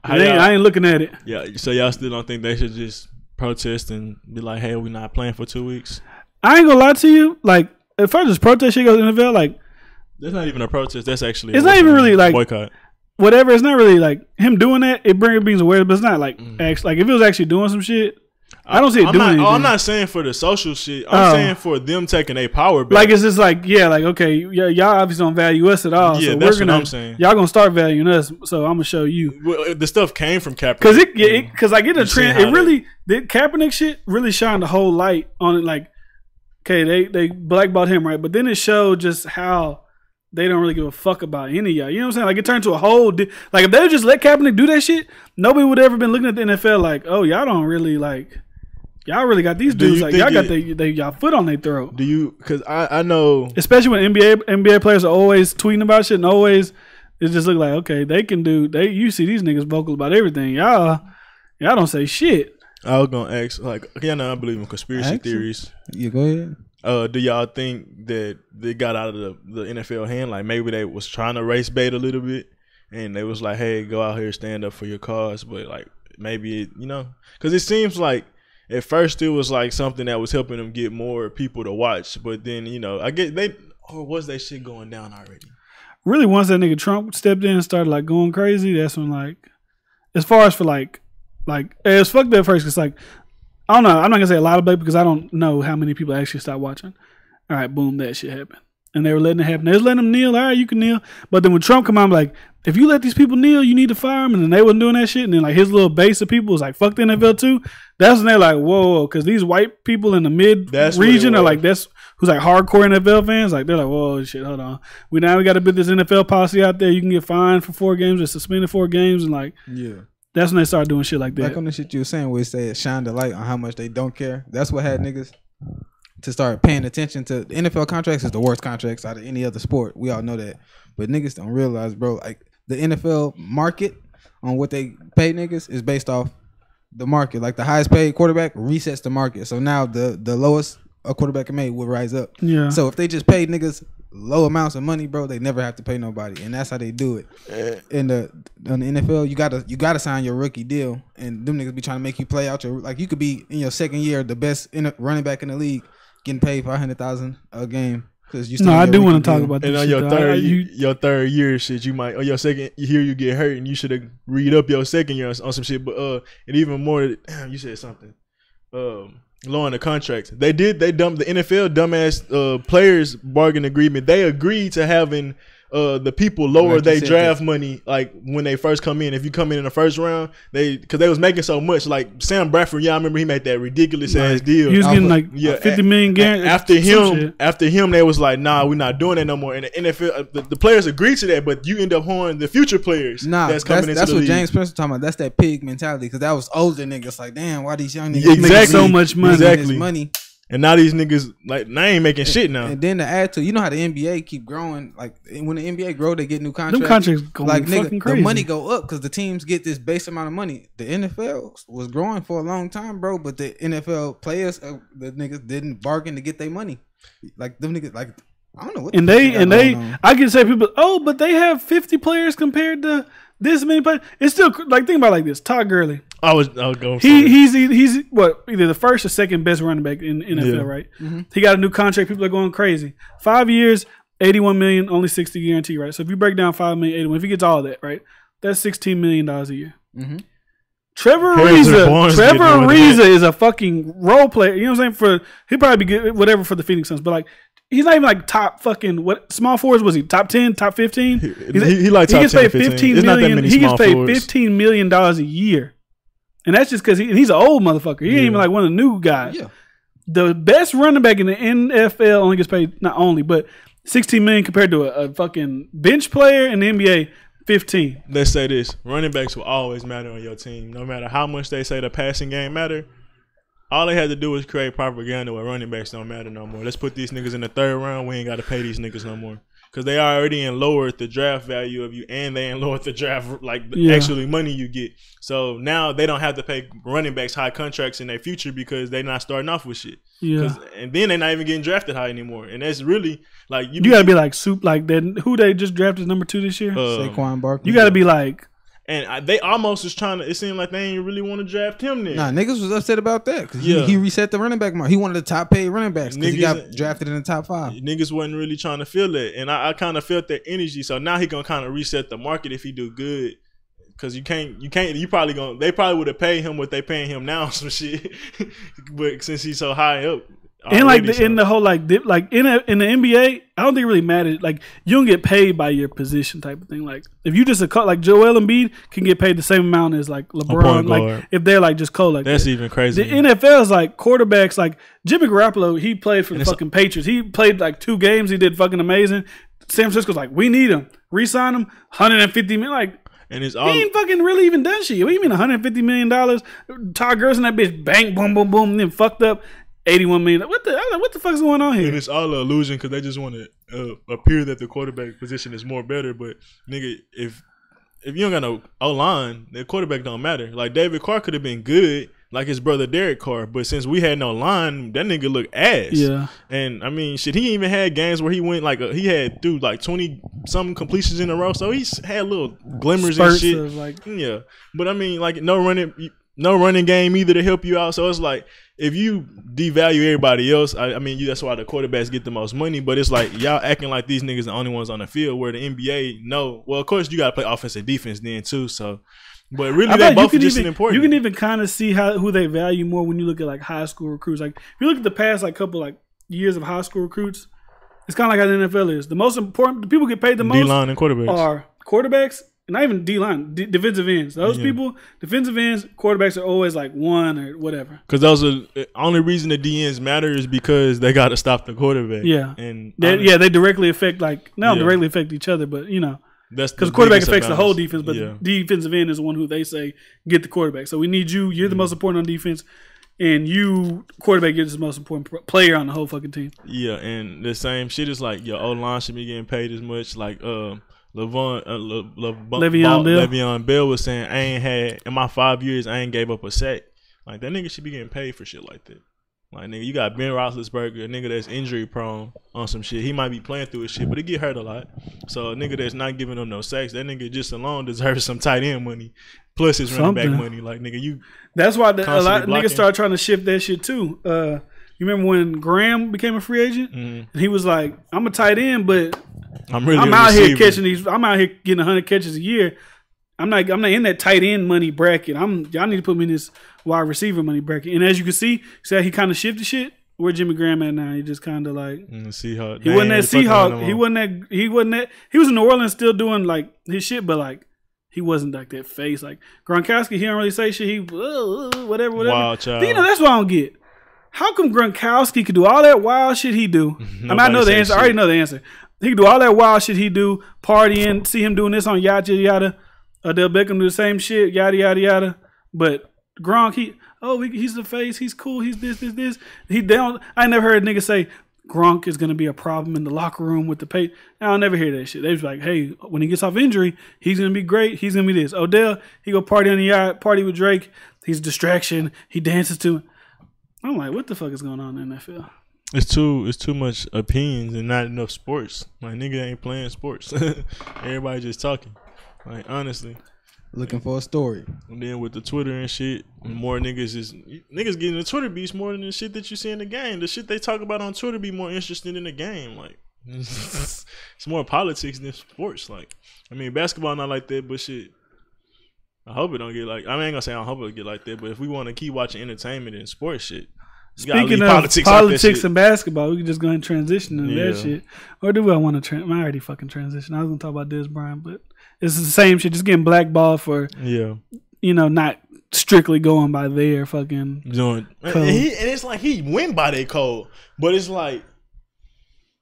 I ain't looking at it. Yeah, so y'all still don't think they should just protest and be like, hey, we're not playing for 2 weeks? I ain't gonna lie to you. Like, if I just protest shit goes to the NFL, like. That's not even a protest. That's actually it's not even really like boycott. Whatever. It's not really like him doing that. It brings awareness, but it's not like actually, like if it was actually doing some shit. I don't see it doing anything. I'm not saying for the social shit. I'm saying for them taking their power back. Like, it's just like, yeah, like, okay, y'all obviously don't value us at all. Yeah, so that's what I'm saying. Y'all gonna start valuing us, so I'm gonna show you. Well, the stuff came from Kaepernick. Because I get the trend. It really, the Kaepernick shit really shined the whole light on it. Like, okay, they blackballed him, right? But then it showed just how they don't really give a fuck about any of y'all. You know what I'm saying? Like, it turned to a whole like, if they just let Kaepernick do that shit, nobody would ever been looking at the NFL like, oh, y'all don't really like. Y'all really got these dudes like y'all got y'all foot on their throat. Do you? Because I know, especially when NBA players are always tweeting about shit and always it just look like, okay, they can do. You see these niggas vocal about everything. Y'all don't say shit. I was gonna ask, like, again, I believe in conspiracy theories. Yeah, go ahead. Do y'all think that they got out of the NFL hand? Like, maybe they was trying to race bait a little bit, and they was like, hey, go out here, stand up for your cause. But like, maybe because it seems like. At first, it was like something that was helping them get more people to watch, but then I get was that shit going down already? Really, once that nigga Trump stepped in and started like going crazy, that's when like, as far as for like it was fucked up at first. Cause like, I don't know, I'm not gonna say a lot of it because I don't know how many people actually stopped watching. All right, boom, that shit happened, and they were letting it happen. They was letting them kneel. All right, you can kneel, but then when Trump come out, I'm like, if you let these people kneel, you need to fire them, and then they wasn't doing that shit, and then like his little base of people was like, fuck the NFL too. That's when they're like, whoa, because these white people in the mid region are like, who's like hardcore NFL fans. Like, they're like, whoa, shit, hold on. We got to put this NFL policy out there. You can get fined for 4 games or suspended 4 games. And like, yeah, that's when they start doing shit like that. Like on the shit you were saying where it said shine the light on how much they don't care. That's what had niggas to start paying attention to. The NFL contracts is the worst contracts out of any other sport. We all know that. But niggas don't realize, bro, like the NFL market on what they pay niggas is based off the market. Like the highest paid quarterback resets the market. So now the lowest a quarterback can make will rise up. Yeah. So if they just paid niggas low amounts of money, bro, they never have to pay nobody, and that's how they do it. In the NFL, you gotta sign your rookie deal, and them niggas be trying to make you play out your, like, you could be in your second year the best running back in the league, getting paid $500,000 a game. No, I do want to talk about this. And on your third year shit, you might on your second year you get hurt, and you should have read up your second year on some shit. But and even more, you said something. Lowering the contracts. They dumped the NFL dumbass players bargain agreement. They agreed to having the people lower their draft money, like when they first come in. If you come in the first round, because they was making so much. Like Sam Bradford, I remember he made that ridiculous ass deal. He was getting like $50 million guaranteed. After him, they was like, nah, we're not doing that no more. And the NFL, the players agreed to that, but you end up holding the future players. That's coming into the what league. James Spencer talking about. That's that pig mentality, because that was older niggas. Like, damn, why these young niggas making so much money? Money. And now these niggas like they ain't making shit now. And then to add to, you know how the NBA keep growing. Like when the NBA grow, they get new contracts. Them contracts going like fucking crazy. The money go up because the teams get this base amount of money. The NFL was growing for a long time, bro. But the NFL players, the niggas didn't bargain to get their money. Like them niggas, like I don't know what. I can say people, oh, but they have 50 players compared to this many players. It's still like think about it like this. Todd Gurley. I'll go. He's what either the first or second best running back in NFL, right? Mm-hmm. He got a new contract. People are going crazy. 5 years, $81 million, only 60 guarantee, right? So if you break down $5 million, 81, if he gets all of that, right, that's $16 million a year. Mm-hmm. Trevor Ariza is a fucking role player. You know what I'm saying? He'll probably be good, whatever for the Phoenix Suns, but like. He's not even like top fucking what small forwards was he? Top 10, top 15? He like top 10, 15. He gets paid $15 million a year. And that's just because he's an old motherfucker. He ain't even like one of the new guys. Yeah. The best running back in the NFL only gets paid not only, but $16 million compared to a fucking bench player in the NBA, 15. Let's say this: running backs will always matter on your team, no matter how much they say the passing game matter. All they had to do was create propaganda where running backs don't matter no more. Let's put these niggas in the third round. We ain't got to pay these niggas no more. Because they already in lowered the draft value of you, and they in lowered the draft, actually money you get. So now they don't have to pay running backs high contracts in their future because they're not starting off with shit. Yeah. And then they're not even getting drafted high anymore. And that's really, like... You got to be like soup, like that. Who they just drafted number 2 this year? Saquon Barkley. You got to be like... And they almost was trying to. It seemed like they ain't really want to draft him then. Nah, niggas was upset about that because he reset the running back market. He wanted the top paid running backs because he got drafted in the top 5. Niggas wasn't really trying to feel it, and I kind of felt that energy. So now he gonna kind of reset the market if he do good. Because you probably gonna. They probably would have paid him what they paying him now, some shit. But since he's so high up. And like in the whole in the NBA, I don't think it really matters. Like you don't get paid by your position type of thing. Like if you just like Joel Embiid can get paid the same amount as like LeBron. Like if they're like just cold like that's even crazy. The NFL is like quarterbacks. Like Jimmy Garoppolo, he played for the fucking Patriots. He played like 2 games. He did fucking amazing. San Francisco's like, we need him. Re-sign him. $150 million. Like. And he ain't fucking really even done shit. What do you mean $150 million? Todd Gurley and that bitch bang boom boom boom and then fucked up. $81 million. What the fuck is going on here? And it's all an illusion because they just want to appear that the quarterback position is more better. But nigga, if you don't got no O-line, the quarterback don't matter. Like David Carr could have been good, like his brother Derek Carr. But since we had no line, that nigga looked ass. Yeah. And I mean, shit, he even had games where he went like he had through like 20 something completions in a row. So he's had little glimmers Spurts and shit. Yeah. But I mean, like no running game either to help you out. So it's like. If you devalue everybody else, I mean, that's why the quarterbacks get the most money. But it's like y'all acting like these niggas the only ones on the field. Where the NBA, no, well, of course you got to play offensive defense then too. So, but really, they both are just important. You can even kind of see who they value more when you look at like high school recruits. Like if you look at the past like couple like years of high school recruits, it's kind of like how the NFL is. The most important, the people get paid the most D-line and quarterbacks are quarterbacks. Not even D-line, defensive ends. Those people, defensive ends, quarterbacks are always like 1 or whatever. Because those are the only reason the D-ends matter is because they got to stop the quarterback. Yeah, and they directly affect directly affect each other, but you know that's because quarterback affects the whole defense, but the defensive end is the one who they say get the quarterback. So we need you. You're the most important on defense. And you, quarterback, you're the most important player on the whole fucking team. Yeah, and the same shit is like your O-line should be getting paid as much. Like Le'Veon Bell was saying, I ain't had in my 5 years, I ain't gave up a sack. Like that nigga should be getting paid for shit like that. Like nigga, you got Ben Roethlisberger, a nigga that's injury prone on some shit. He might be playing through his shit, but he get hurt a lot. So a nigga that's not giving him no sacks, that nigga just alone deserves some tight end money plus his running back money. Like nigga, you. That's why a lot of niggas start trying to shift that shit too. You remember when Graham became a free agent? And he was like, I'm a tight end, but I'm out here catching these. I'm out here getting 100 catches a year. I'm not in that tight end money bracket. Y'all need to put me in this wide receiver money bracket. And as you can see he kind of shifted shit. Where Jimmy Graham at now? He just kind of like Seahawk. He wasn't that Seahawk. He wasn't that. He was in New Orleans still doing like his shit, but like he wasn't like that face. Like Gronkowski, he don't really say shit. He whatever. Wild child. You know, that's what I don't get. How come Gronkowski could do all that wild shit he do? I know the answer. I already know the answer. He could do all that wild shit he do, partying, see him doing this on yada yada. Odell Beckham do the same shit, yada yada yada. But Gronk, he's the face. He's cool. He's this. I never heard a nigga say Gronk is gonna be a problem in the locker room with the pay. I'll never hear that shit. They was like, hey, when he gets off injury, he's gonna be great. He's gonna be this. Odell, he go party on the yacht, party with Drake. He's a distraction. He dances to it. I'm like, what the fuck is going on in the NFL? It's too much opinions and not enough sports. Like nigga ain't playing sports. Everybody just talking. Like honestly. Looking for a story. And then with the Twitter and shit, more niggas getting the Twitter beats more than the shit that you see in the game. The shit they talk about on Twitter be more interesting in the game. Like it's more politics than sports. Like I mean, basketball not like that, but shit. I hope it don't get like. I ain't gonna say I hope it get like that, but if we want to keep watching entertainment and sports shit. Speaking of politics and basketball, we can just go ahead and transition into that shit. Or do I want to? I already fucking transition. I was gonna talk about this, Brian, but it's the same shit. Just getting blackballed for not strictly going by their fucking doing. And it's like he went by their code, but it's like,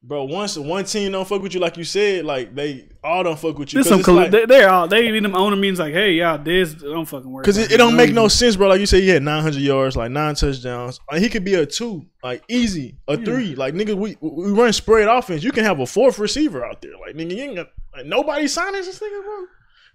bro, once one team don't fuck with you, like you said, like they all don't fuck with you. They even them owner means like, hey, y'all, this don't fucking work. Because it don't make no sense, bro. Like you said, he had 900 yards, like 9 touchdowns. Like he could be a 2, like easy, a 3. Like nigga, we run spread offense. You can have a 4th receiver out there. Like nigga, you ain't got nobody signing this nigga, bro.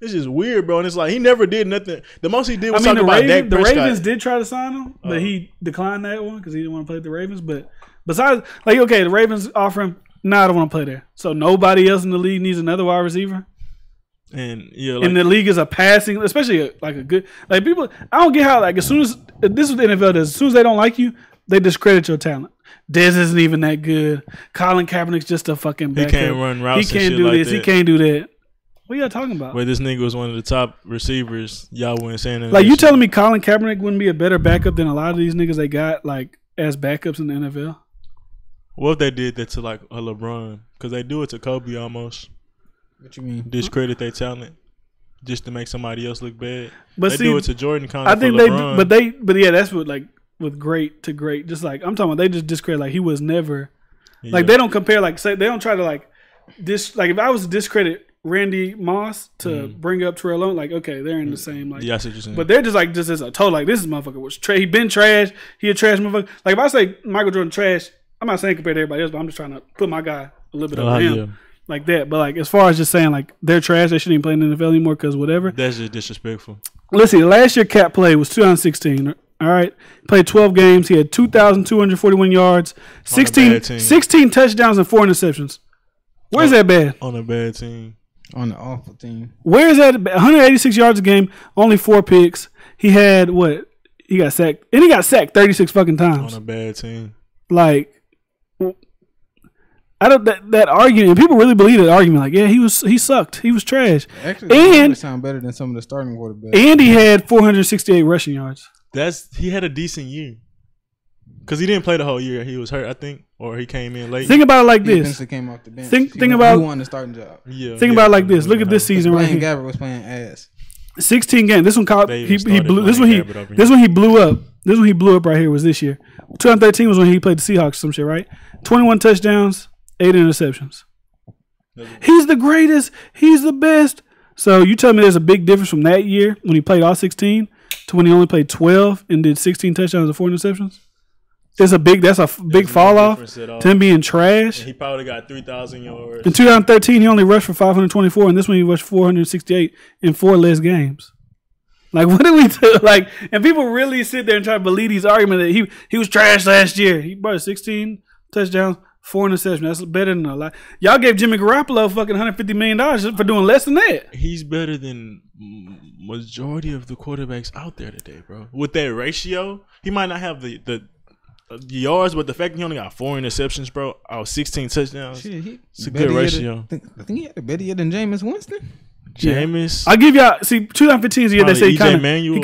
It's just weird, bro. And it's like he never did nothing. The most he did was talking about Dak Prescott. The Ravens did try to sign him, but he declined that one because he didn't want to play with the Ravens. But besides, like, okay, the Ravens offer him. I don't want to play there. So nobody else in the league needs another wide receiver. And and the league is a passing, especially like a good like people. I don't get how like as soon as this is the NFL does. As soon as they don't like you, they discredit your talent. Dez isn't even that good. Colin Kaepernick's just a fucking backup. He can't run routes. He can't do this. He can't do that. What y'all talking about? Where this nigga was one of the top receivers, y'all weren't saying that. Like you telling me Colin Kaepernick wouldn't be a better backup than a lot of these niggas they got like as backups in the NFL? What if they did that to like a LeBron? Because they do it to Kobe almost. What you mean? Discredit their talent just to make somebody else look bad. But they do it to Jordan. I think they do, but yeah, that's what like with great to great. Just like I'm talking about, they just discredit like he was never. Yeah. Like they don't compare like say they don't try to like this. Like if I was to discredit Randy Moss to bring up Terrell Owens, like okay, they're in the same like. Yeah, I see what you're saying. But they're just like just as a total like this is motherfucker was he been trash. He a trash motherfucker. Like if I say Michael Jordan trash. I'm not saying compared to everybody else, but I'm just trying to put my guy a little bit over him like that. But like as far as just saying like they're trash, they shouldn't even play in the NFL anymore because whatever. That's just disrespectful. Let's see. Last year Cap play was 2016. All right, played 12 games. He had 2,241 yards, 16 touchdowns and 4 interceptions. Where's that bad? On a bad team. On the awful team. Where is that? 186 yards a game, only 4 picks. He had what? He got sacked, and he got sacked 36 fucking times. On a bad team. Like. I don't that argument. People really believe that argument. Like, yeah, he sucked. He was trash. Actually, and sound better than some of the starting quarterbacks. And he had 468 rushing yards. He had a decent year because he didn't play the whole year. He was hurt, I think, or he came in late. Think about it like this. He came off the bench. Think about who won the starting job. Yeah. Think about it like this. Look at this season right here. Gabbert was playing ass. 16 games. This one called he blew. This one he blew up. This one he blew up right here was this year. 2013 was when he played the Seahawks. Some shit, right? 21 touchdowns. 8 interceptions. He's the greatest. He's the best. So you tell me there's a big difference from that year when he played all 16 to when he only played 12 and did 16 touchdowns and 4 interceptions? That's a big fall off to him being trash. And he probably got 3,000 yards. In 2013, he only rushed for 524, and this one he rushed 468 in 4 less games. Like, what do we do? Like, and people really sit there and try to believe these arguments that he was trash last year. He brought 16 touchdowns. 4 interceptions. That's better than a lot. Y'all gave Jimmy Garoppolo fucking $150 million for doing less than that. He's better than majority of the quarterbacks out there today, bro. With that ratio, he might not have the yards, but the fact that he only got 4 interceptions, bro, 16 touchdowns. Shit, It's a good ratio. I think he had a better year than Jameis Winston. Jameis. I'll give y'all. See, 2015 is the year they say he kind of fell Manuel,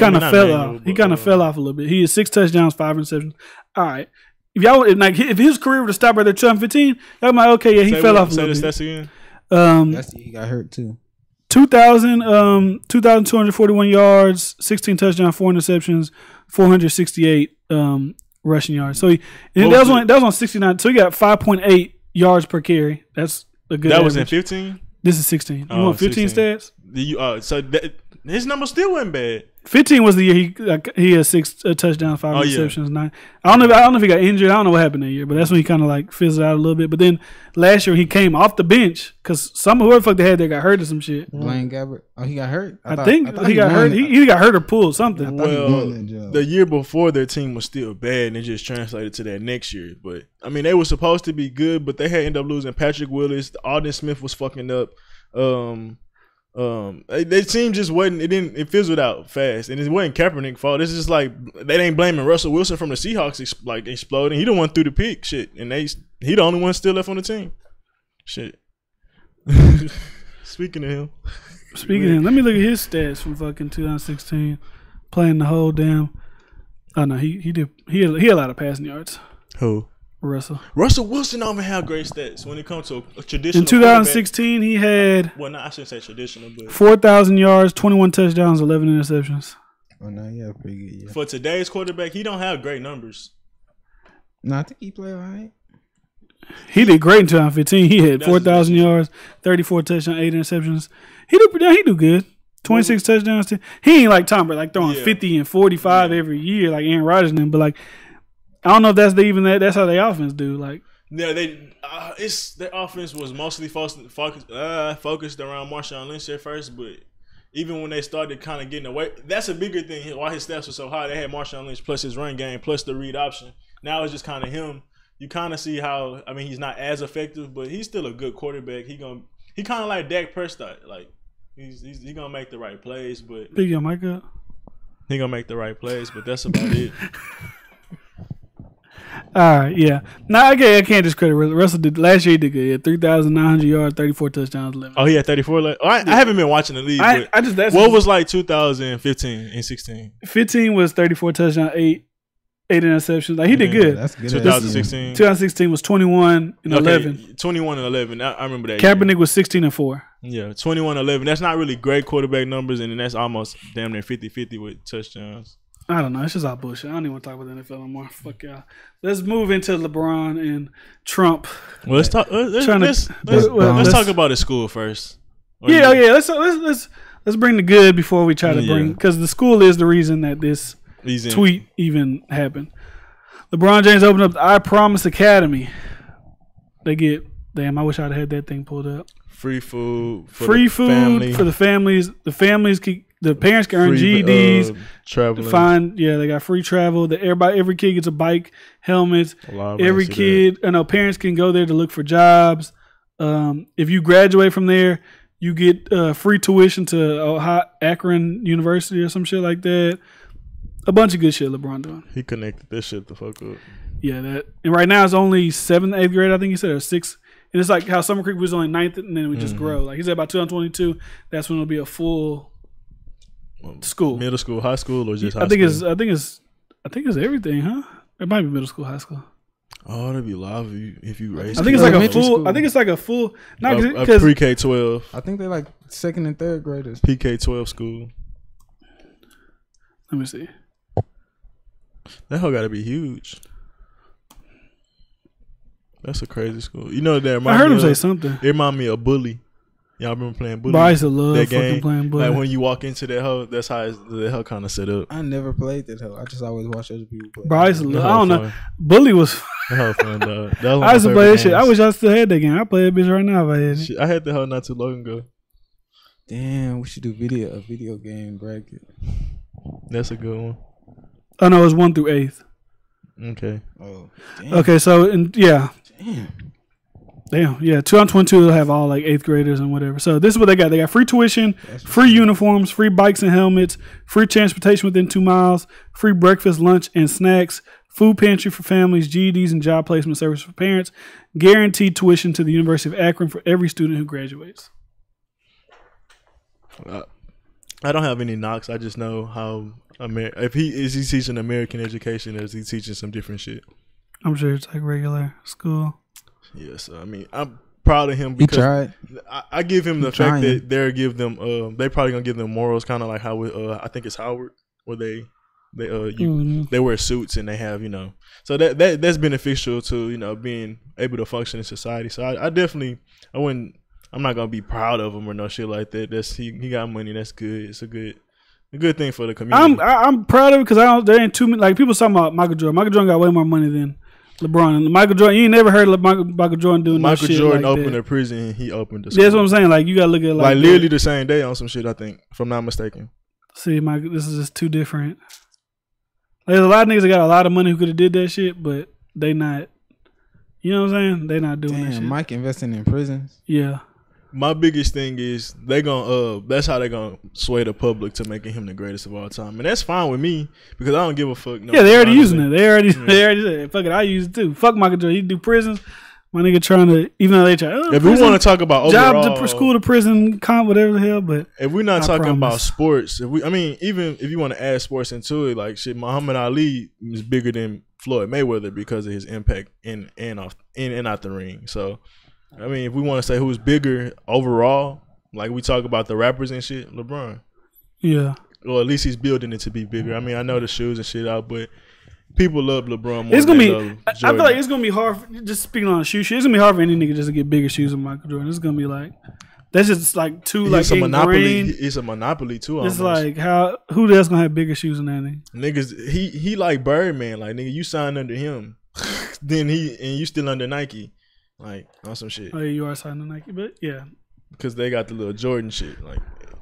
off. He kind of fell off a little bit. He had 6 touchdowns, 5 interceptions. All right. If his career would have stopped right there 2015, y'all might okay. Yeah, he fell off a little bit. Stats again. He got hurt too. 2,241 yards, 16 touchdowns, 4 interceptions, 468 rushing yards. So that was on 69. So he got 5.8 yards per carry. That's a good. That average. was in 15. This is 16. You want 15 stats? His number still wasn't bad. 15 was the year he had 6 touchdowns, 5 interceptions, 9. I don't know if he got injured. I don't know what happened that year, but that's when he kind of like fizzled out a little bit. But then last year he came off the bench because whoever the fuck they had there got hurt or some shit. Blaine Gabbert. Oh, he got hurt. I think he got hurt. He either got hurt or pulled something. Well, the year before their team was still bad, and it just translated to that next year. But I mean, they were supposed to be good, but they had ended up losing Patrick Willis. Alden Smith was fucking up. Their team just wasn't. It fizzled out fast, and it wasn't Kaepernick's fault. It's just like they ain't blaming Russell Wilson from the Seahawks exploding. He the one through the pick shit, and he the only one still left on the team. Shit. Speaking of him, let me look at his stats from fucking 2016, playing the whole damn. Oh no, he had a lot of passing yards. Who? Russell Wilson don't even have great stats when it comes to a traditional. In 2016, he had I shouldn't say traditional, but 4,000 yards, 21 touchdowns, 11 interceptions. Oh no, yeah, pretty good. Yeah. For today's quarterback, he don't have great numbers. No, I think he played all right. He did great in 2015. He had 4,000 yards, 34 touchdowns, 8 interceptions. He do good. 26 touchdowns. He ain't like Tom Brady, like throwing 50 and 45 every year, like Aaron Rodgers and them. But like, I don't know if that's that's how their offense do. Like, yeah, their offense was mostly focused around Marshawn Lynch at first, but even when they started kind of getting away, that's a bigger thing. Why his stats were so high, they had Marshawn Lynch plus his run game plus the read option. Now it's just kind of him. You kind of see how he's not as effective, but he's still a good quarterback. He kind of like Dak Prescott, like he's gonna make the right plays, but big your mic up. He gonna make the right plays, but that's about it. All right, yeah. I can't discredit Russell. Russell did last year. He did good. He had 3,900 yards, 34 touchdowns, 11. Oh, he had 34. I haven't been watching the league. What was like 2015 and 16? 15 was 34 touchdowns, 8 interceptions. Like he did good. That's good. 2016 was 21 and 11. 21 and 11. I remember that. Kaepernick was 16 and 4. Yeah, 21 and 11. That's not really great quarterback numbers, and then that's almost damn near 50-50 with touchdowns. I don't know. It's just all bullshit. I don't even want to talk about the NFL anymore. Fuck y'all. Let's move into LeBron and Trump. Well, let's talk. Let's talk about his school first. Yeah. Let's bring the good before we try to bring, because the school is the reason that this tweet even happened. LeBron James opened up the I Promise Academy. They get I wish I'd had that thing pulled up. Free food for the families. The parents can earn GEDs. Traveling. They got free travel. Every kid gets a bike, helmets. Parents can go there to look for jobs. If you graduate from there, you get free tuition to Akron University or some shit like that. A bunch of good shit LeBron doing. He connected this shit the fuck up. Yeah, and right now it's only 7th, 8th grade, I think he said, or 6th. And it's like how Summer Creek was only 9th, and then we just grow. Like he said, about 2022, that's when it'll be a full school, middle school, high school, or just high school? I think it's everything, huh? It might be middle school, high school. Oh, that'd be live if you raise. I think it's like a full. School. I think it's like a full. Not a pre-K 12. I think they're like 2nd and 3rd graders. PK 12 school. Let me see. That whole got to be huge. That's a crazy school. You know that. I heard him say something. It reminded me of Bully. Y'all remember playing Bully? But I used to love that fucking game. Playing Bully. Like when you walk into that hoe, that's how the hell kind of set up. I never played that hoe. I just always watched other people play. Bro, I used to love. I don't know. Bully was. That hoe fun, dog. I used to play that shit. I wish I still had that game. I play that bitch right now if I had it. I had that hoe not too long ago. Damn, we should do a video game bracket. That's a good one. Oh no, it's 1 through 8th. Okay. Oh. Damn. Okay, so Damn. Yeah. 2022 they'll have all like 8th graders and whatever. So this is what they got. They got free tuition, free uniforms, free bikes and helmets, free transportation within 2 miles, free breakfast, lunch, and snacks, food pantry for families, GEDs and job placement service for parents, guaranteed tuition to the University of Akron for every student who graduates. I don't have any knocks. I just know how if he's teaching American education, or is he teaching some different shit? I'm sure it's like regular school. Yes, I mean I'm proud of him because He tried. I give him the trying. fact that they probably gonna give them morals, kind of like how I think it's Howard, where they wear suits and they have so that's beneficial to being able to function in society. So I definitely I'm not gonna be proud of him or no shit like that. He got money. That's good. It's a good thing for the community. I'm proud of it because there ain't too many like people talking about Michael Jordan. Michael Jordan got way more money than LeBron. And Michael Jordan, you ain't never heard of Michael Jordan doing no shit Michael Jordan like opened that. a prison and he opened the school. That's what I'm saying. Like you gotta look at like literally the same day on some shit. I think, if I'm not mistaken. See, Michael, this is just too different. There's a lot of niggas that got a lot of money who could have did that shit, but they not. You know what I'm saying? They not doing that shit. Mike investing in prisons. Yeah. My biggest thing is they gonna that's how they gonna sway the public to making him the greatest of all time, and that's fine with me because I don't give a fuck. No, yeah, they already using it. They already said, fuck it, I use it too. Fuck Michael Jordan. He do prisons. My nigga trying to, even though they try. If we want to talk about job overall, to school to prison, whatever the hell, but if we're not talking promise. about sports, even if you want to add sports into it, like shit, Muhammad Ali is bigger than Floyd Mayweather because of his impact in and out the ring. So. I mean, if we want to say who's bigger overall, like we talk about the rappers and shit, LeBron. Yeah. Or at least he's building it to be bigger. I mean, I know the shoes and shit out, but people love LeBron more. It's gonna be. I feel like it's gonna be hard. Just speaking on the shoe shit, it's gonna be hard for any nigga just to get bigger shoes than Michael Jordan. It's gonna be like that's just like too like it's a monopoly. ingrained. It's a monopoly too. It's Almost. like who else gonna have bigger shoes than that nigga? Niggas, he like Birdman. Like nigga, you signed under him, then you still under Nike. Like on some shit. Oh yeah, you are signing Nike, but yeah, because they got the little Jordan shit. Like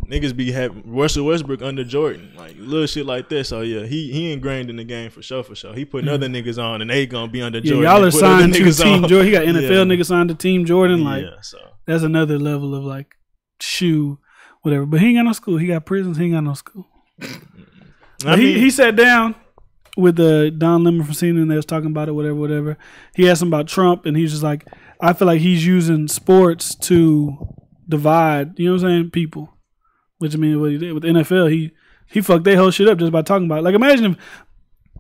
niggas be having Russell Westbrook under Jordan, like little shit like that. So yeah, he ingrained in the game for sure. He putting other niggas on, and they gonna be under Jordan. Y'all are signed to Team on. Jordan. He got NFL niggas signed to Team Jordan. Like yeah, so that's another level of like shoe, whatever. But he ain't got no school. He got prisons. He ain't got no school. He sat down with Don Lemon from CNN that was talking about it, whatever. He asked him about Trump, and he's just like, I feel like he's using sports to divide, you know what I'm saying, people. Which I mean, what he did with the NFL, he fucked their whole shit up just by talking about it. Like, imagine if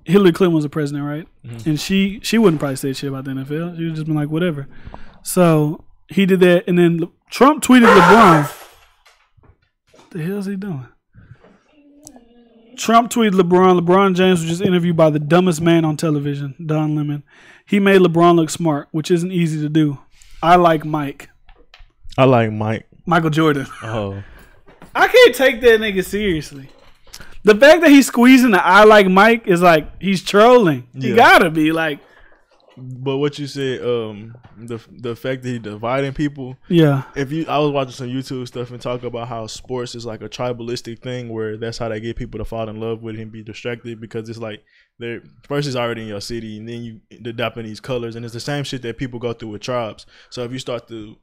Hillary Clinton was the president, right? Mm-hmm. And she wouldn't probably say shit about the NFL. She would just been like, whatever. So he did that, and then Trump tweeted LeBron. What the hell is he doing? Trump tweeted LeBron. LeBron James was just interviewed by the dumbest man on television, Don Lemon. He made LeBron look smart, which isn't easy to do. I like Mike. I like Mike. Michael Jordan. Oh. I can't take that nigga seriously. The fact that he's squeezing the I like Mike is like he's trolling. Yeah. He gotta be like. But what you said, the fact that he dividing people. Yeah. I was watching some YouTube stuff and talk about how sports is like a tribalistic thing where that's how they get people to fall in love with it and be distracted because it's like they're first is already in your city and then you adopting these colors and it's the same shit that people go through with tribes. So if you start to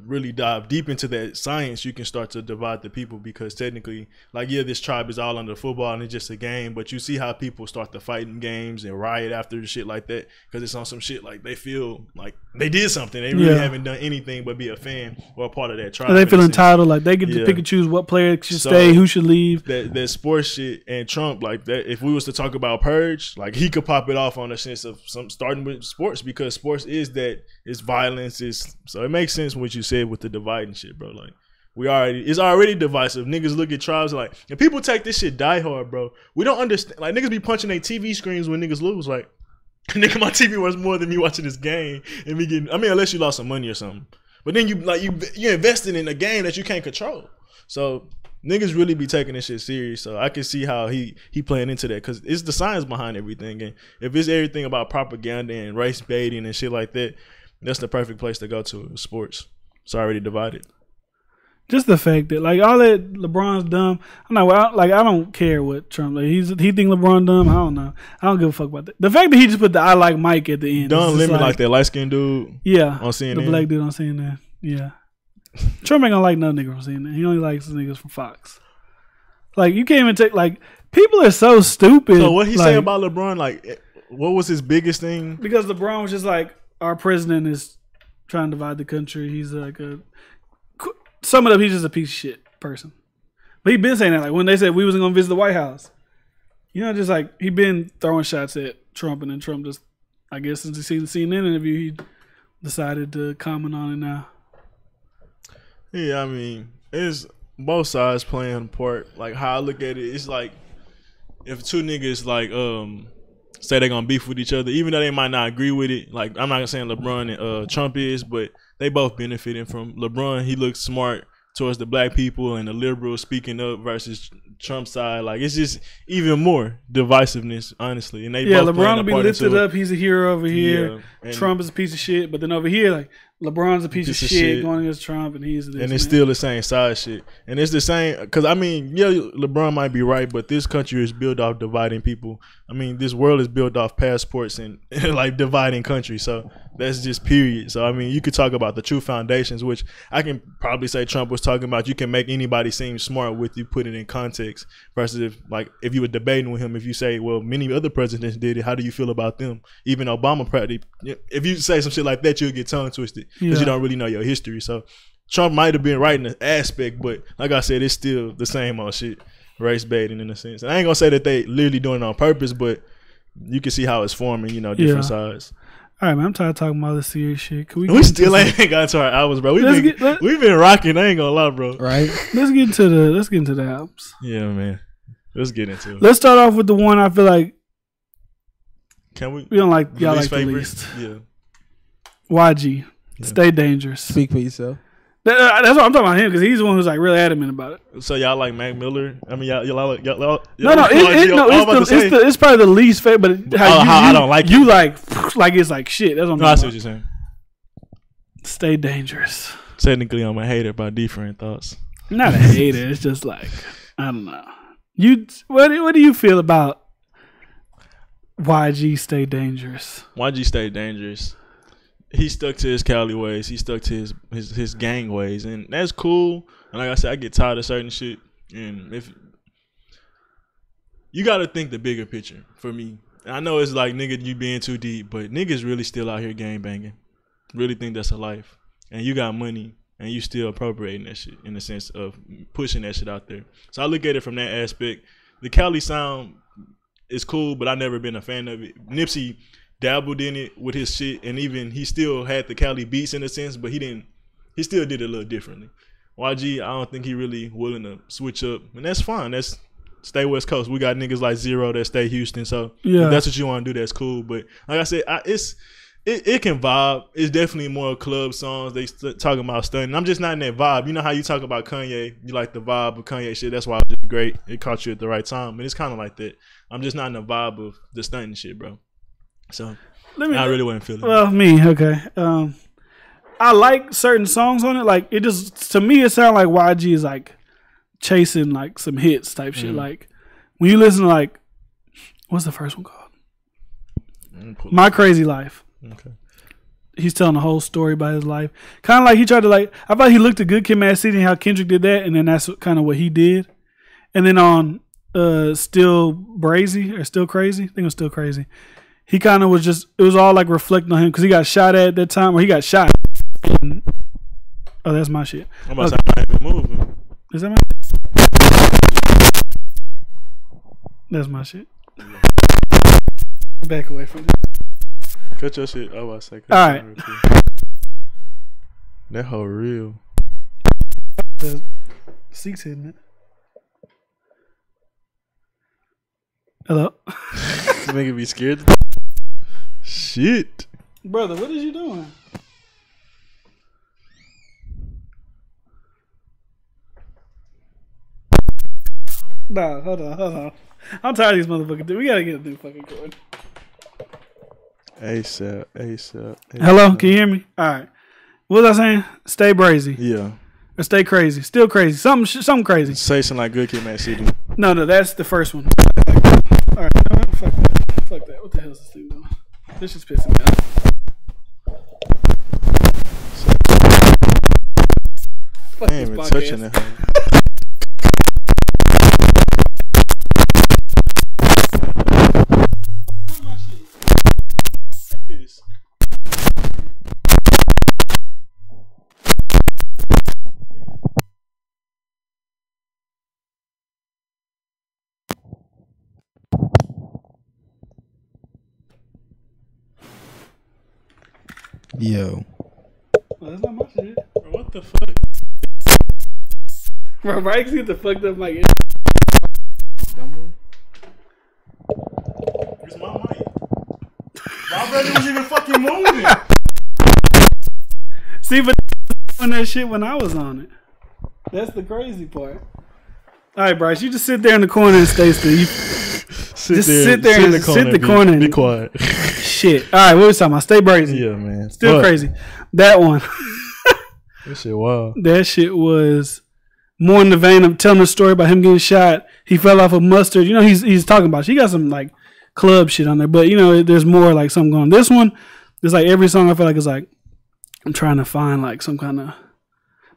really dive deep into that science, you can start to divide the people because technically, like, yeah, this tribe is all under football and it's just a game, but you see how people start to fight in games and riot after shit like that because it's on some shit like they feel like they did something. They really haven't done anything but be a fan or a part of that tribe. And they feel entitled, like they get to pick and choose what player should stay, who should leave. That sports shit and Trump, like that, if we was to talk about purge, like he could pop it off on a sense of some starting with sports because sports is that it's violence, so it makes sense what you said with the dividing shit, bro. Like it's already divisive. Niggas look at tribes like, and people take this shit die hard, bro. We don't understand. Like niggas be punching their TV screens when niggas lose. Like, nigga, my TV was more than me watching this game and me getting. I mean, unless you lost some money or something. But then you invested in a game that you can't control. So niggas really be taking this shit serious. So I can see how he playing into that because it's the science behind everything. And if it's everything about propaganda and race baiting and shit like that, that's the perfect place to go to. Sports. It's already divided. Just the fact that like all that LeBron's dumb. I'm not like I don't care what Trump like. He think LeBron dumb. I don't know. I don't give a fuck about that. The fact that he just put the I like Mike at the end. Don Lemon like that light skinned dude. Yeah, on CNN. The black dude on CNN. Yeah. Trump ain't gonna like no nigga from CNN. He only likes niggas from Fox. Like you can't even take like people are so stupid. So what he say about LeBron? Like what was his biggest thing? Because LeBron was just like, our president is trying to divide the country. He's like sum it up, he's just a piece of shit person. But he been saying that, like when they said we wasn't gonna visit the White House. You know, just like he been throwing shots at Trump, and then Trump just, I guess since he seen the CNN interview, he decided to comment on it now. Yeah, I mean, it's both sides playing a part. Like how I look at it, it's like if two niggas like say they're gonna beef with each other, even though they might not agree with it. Like I'm not saying LeBron and Trump is, but they both benefiting from LeBron. He looks smart towards the black people and the liberals speaking up versus Trump's side. Like it's just even more divisiveness, honestly. And they both LeBron will be lifted up. He's a hero over here. Yeah, Trump is a piece of shit, but then over here, like LeBron's a piece of shit going against Trump, and he's this, and it's still the same side shit. And it's the same because I mean, yeah, LeBron might be right, but this country is built off dividing people. I mean, this world is built off passports and like dividing countries. So that's just period. So I mean, you could talk about the true foundations, which I can probably say Trump was talking about. You can make anybody seem smart with you put it in context. Versus if you were debating with him, if you say, well, many other presidents did it, how do you feel about them? Even Obama probably, if you say some shit like that, you'll get tongue twisted because you don't really know your history. So Trump might have been right in the aspect, but like I said, it's still the same old shit, race baiting in a sense. And I ain't gonna say that they literally doing it on purpose, but you can see how it's forming, different sides. All right, man, I'm tired of talking about this serious shit. Can we still ain't got to our albums, bro. We've been rocking. I ain't gonna lie, bro. Right? Let's get into the albums. Yeah, man. Let's get into it. Let's start off with the one I feel like. Can we? We don't like y'all like favorite? The least. Yeah. YG, Stay Dangerous. Speak for yourself. That's what I'm talking about him because he's the one who's like really adamant about it. So y'all like Mac Miller? I mean, y'all no, it's probably the least favorite. But how I don't like you like it's like shit. That's what I'm I see what you're saying. Stay Dangerous. Technically, I'm a hater by different thoughts. Not a hater. It's just like I don't know. What do you feel about YG Stay Dangerous? YG Stay Dangerous. He stuck to his Cali ways. He stuck to his gang ways, and that's cool. And like I said, I get tired of certain shit. And if you got to think the bigger picture for me, and I know it's like nigga, you being too deep, but niggas really still out here gang banging. Really think that's a life, and you got money, and you still appropriating that shit in the sense of pushing that shit out there. So I look at it from that aspect. The Cali sound is cool, but I never been a fan of it. Nipsey dabbled in it with his shit, and even he still had the Cali beats in a sense, but he still did it a little differently. YG, I don't think he really willing to switch up, and that's fine. That's stay West Coast. We got niggas like Zero that stay Houston, so if that's what you want to do, that's cool. But like I said, it can vibe. It's definitely more club songs. They talking about stunning. I'm just not in that vibe. You know how you talk about Kanye, you like the vibe of Kanye shit. That's why it was great. It caught you at the right time, and it's kind of like that. I'm just not in the vibe of the stunning shit, bro. So I really wasn't feeling it. Well, me, okay. I like certain songs on it. Like it just to me it sounds like YG is like chasing like some hits type shit. Like when you listen to like what's the first one called? My Crazy Life. Okay. He's telling the whole story about his life. Kind of like he tried to like I thought he looked at Good Kid, Mad City and how Kendrick did that, and then that's kind of what he did. And then on Still Brazy or Still Crazy, I think it was Still Crazy. He kind of was just, it was all like reflecting on him because he got shot at that time, or he got shot. And, oh, that's my shit. I'm about to say, I ain't even moving. Is that my That's my shit. Back away from it. Cut your shit. I was about to say. All right. That whole real. The Seek's hitting it. Hello? Nigga be scared. Shit. Brother, what is you doing? Nah, hold on. I'm tired of these motherfuckers. We gotta get a new fucking cord. ASAP. Hello, can you hear me? All right. What was I saying? Stay brazy. Yeah. Or stay crazy. Still crazy. Something crazy. Say something like Good Kid, Mad City. No, that's the first one. All right. Fuck that. What the hell is this thing doing? This is pissing me off. I ain't even touching it. Yo. Oh, that's not my shit. Bro, what the fuck? Bro, Mike's get the fucked up mic. It's my mic. My brother was even fucking moving. See, but on that shit when I was on it. That's the crazy part. All right, Bryce, you just sit there in the corner and stay still. You sit there in the corner and be quiet. Shit. All right, what was talking about? Stay brazen. Yeah, man. Still crazy. That one. That shit wild. That shit was more in the vein of telling a story about him getting shot. He fell off of Mustard. You know, he's talking about. He got some like club shit on there, but you know, there's more like something going on. This one, it's like every song I feel like it's like I'm trying to find like some kind of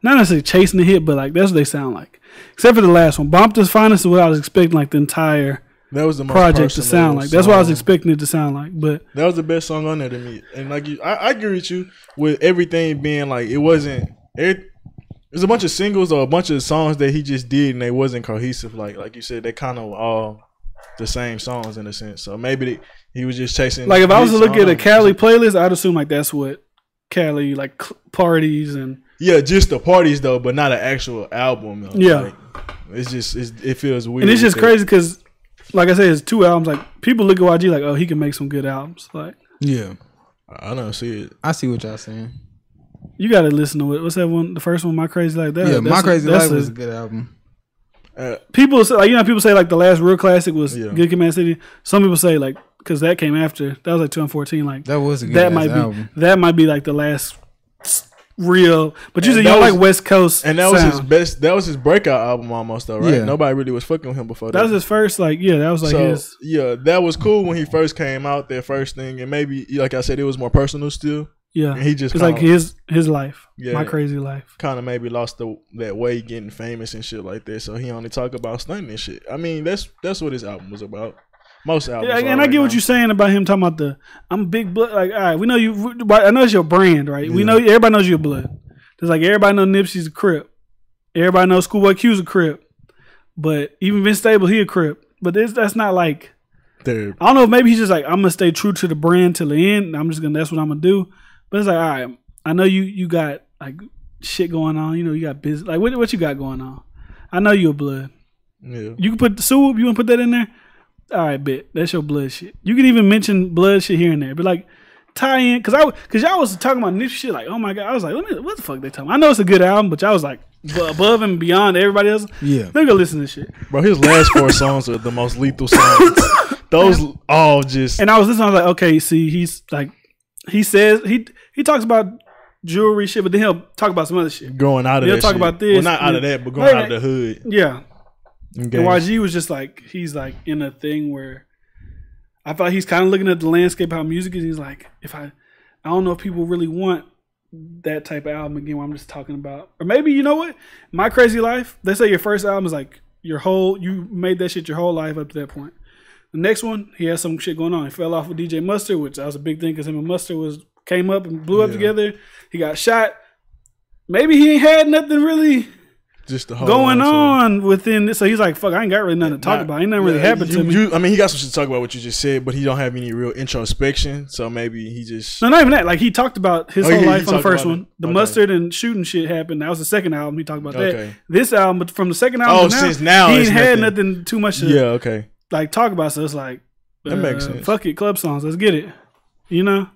not necessarily chasing the hit, but like that's what they sound like. Except for the last one, Bumped Finest is what I was expecting like the entire that was the most project to sound like. That's what I was expecting it to sound like. But that was the best song on there to me. And like I agree with you with everything being like it wasn't. There's a bunch of singles or a bunch of songs that he just did and they wasn't cohesive. Like you said, they kind of all the same songs in a sense. So maybe he was just chasing. Like if I was to look at a Cali playlist, I'd assume like that's what Cali like parties and just the parties though, but not an actual album. Though. Yeah, like, it's just it feels weird. And it's just crazy because, like I said, it's 2 albums. Like people look at YG like, oh, he can make some good albums. Like yeah, I don't see it. I see what y'all saying. You gotta listen to it. What's that one? The first one, My Crazy Life. Yeah, My Crazy Life was a good album. People say, like, you know, people say like the last real classic was Good Kid, Mad City. Some people say like because that came after. That was like 2014. Like that was a good album. That might be like the last real. But you said you don't like West Coast, and that sound. was his best. That was his breakout album almost though, right? Yeah. Nobody really was fucking with him before. That was his first. Like that was like his. Yeah, that was cool when he first came out. Their first thing, and maybe like I said, it was more personal still. Yeah, and he just it's like his life, My Crazy Life. Kind of maybe lost that way getting famous and shit like that. So he only talk about stunting and shit. I mean, that's what his album was about. Most albums. Yeah, and I get what you're saying about him talking about I'm big blood. Like, all right, we know you. I know it's your brand, right? We know everybody knows you're blood. Just like everybody knows Nipsey's a Crip. Everybody knows Schoolboy Q's a Crip. But even Vince Staples, he a Crip. But that's not like. I don't know. Maybe he's just like, I'm gonna stay true to the brand till the end. That's what I'm gonna do. But it's like, all right, I know you got like shit going on. You know, you got business. Like, what you got going on? I know you're blood. Yeah. You can put the Sue. You want to put that in there? All right, bet that's your blood shit. You can even mention blood shit here and there, but like tie in because y'all was talking about Nipsey shit. Like, oh my god, I was like, what the fuck they talking about? I know it's a good album, but y'all was like above and beyond everybody else. Yeah, let me go listen to this shit, bro. His last 4 songs are the most lethal songs. Those all just. And I was listening. I was like, okay, see, he's like, he says he talks about jewelry shit, but then he'll talk about some other shit. Growing out of he'll that talk shit. about this. Well, not out of that, but going out of the hood. Yeah. Okay. And YG was just like, he's like in a thing where I thought he's kind of looking at the landscape, how music is. He's like, I don't know if people really want that type of album again where I'm just talking about. Or maybe, you know what? My Crazy Life, they say your first album is like you made that shit your whole life up to that point. The next one, he has some shit going on. He fell off with DJ Mustard, which that was a big thing because him and Mustard came up and blew up together. He got shot. Maybe he ain't had nothing really just the whole going on within this. So he's like, fuck, I ain't got really nothing to talk about. Ain't nothing really happened to me. I mean, he got some shit to talk about what you just said, but he don't have any real introspection. So maybe he just... No, not even that. Like, he talked about his whole life on the first one. The Mustard and shooting shit happened. That was the second album. He talked about that. This album, but from the second album since now he ain't had nothing too much to like talk about. So it's like, that makes sense. Fuck it, club songs. Let's get it. You know?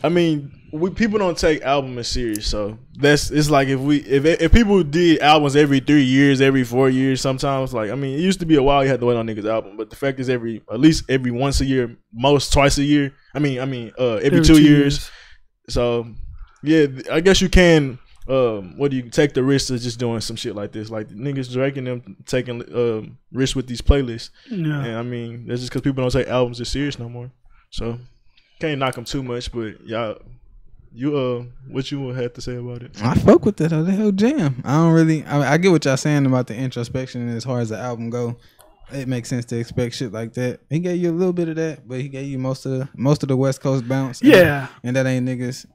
I mean, people don't take albums serious, so it's like if people did albums every 3 years, every 4 years, sometimes like I mean, it used to be a while you had to wait on niggas' album, but the fact is at least every once a year, most twice a year. I mean, every 2 years. So yeah, I guess you can. What do you take the risk of just doing some shit like this? Like niggas dragging them taking risks with these playlists. Yeah, and I mean that's just because people don't take albums as serious no more. So. Can't knock them too much, but y'all, what you had to say about it? I fuck with that whole jam. I get what y'all saying about the introspection as far as the album go. It makes sense to expect shit like that. He gave you a little bit of that, but he gave you most of the West Coast bounce. Yeah, and that ain't niggas.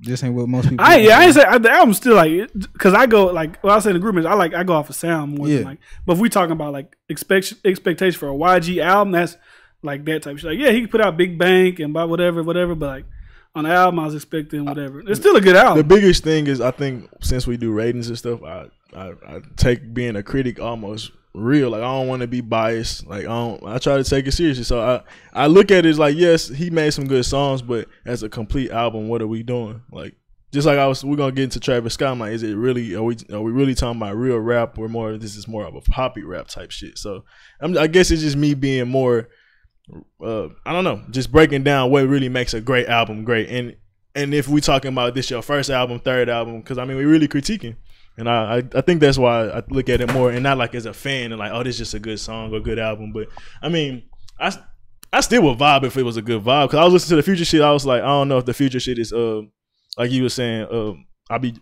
Just ain't what most people. I ain't say the album's still like because I go like I say in the group is I go off of sound more than like. But if we talking about like expectation for a YG album, that's like that type of shit. Like, yeah, he could put out Big Bank and buy whatever, but like on the album, I was expecting whatever. It's still a good album. The biggest thing is, I think, since we do ratings and stuff, I take being a critic almost real. Like, I don't want to be biased. Like, I try to take it seriously. So I look at it as like, yes, he made some good songs, but as a complete album, what are we doing? Like, just like we're gonna get into Travis Scott. I'm like, is it really? Are we really talking about real rap, or more? This is more of a poppy rap type shit. So I guess it's just me being more. I don't know, just breaking down what really makes a great album great. And if we talking about this your first album, third album, because I mean we really critiquing. And I think that's why I look at it more, and not like as a fan and like, oh, this is just a good song or good album. But I mean, I still would vibe if it was a good vibe. Because I was listening to the Future shit, I was like, I don't know if the Future shit is like you were saying, I be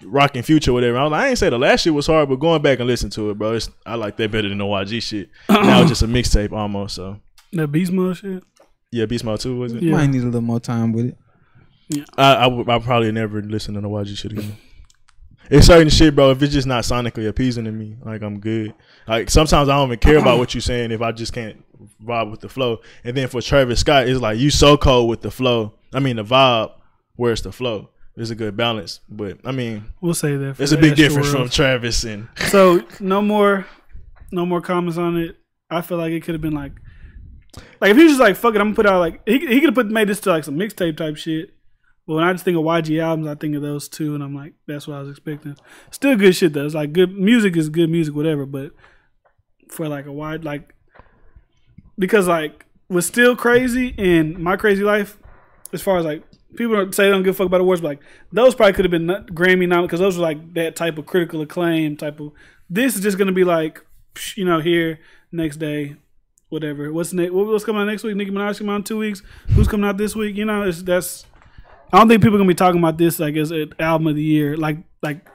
rocking Future or whatever. I was like, I ain't say the last shit was hard, but going back and listen to it, bro, I like that better than the YG shit. Now it's just a mixtape almost. So that Beast Mode shit. Yeah, Beast Mode 2 was it? Yeah. Might need a little more time with it. Yeah, I probably never listen to the YG shit again. It's certain shit, bro. If it's just not sonically appeasing to me, like, I'm good. Like, sometimes I don't even care about what you're saying if I just can't vibe with the flow. And then for Travis Scott, it's like you so cold with the flow. I mean, the vibe, where's the flow? It's a good balance, but I mean, we'll say that. There's a big difference from Travis and. So no more comments on it. I feel like it could have been like if he was just like, fuck it, I'm gonna put out like he could have made this to like some mixtape type shit. But when I just think of YG albums, I think of those two, and I'm like, that's what I was expecting. Still good shit though. It's like good music is good music, whatever. But for like a wide because like was Still Crazy and My Crazy Life, as far as like people don't say they don't give a fuck about awards, but like those probably could have been Grammy nominated because those were like that type of critical acclaim type of. This is just gonna be like, here next day, whatever. What's coming out next week? Nicki Minaj coming out in 2 weeks. Who's coming out this week? That's. I don't think people are gonna be talking about this like as an album of the year, like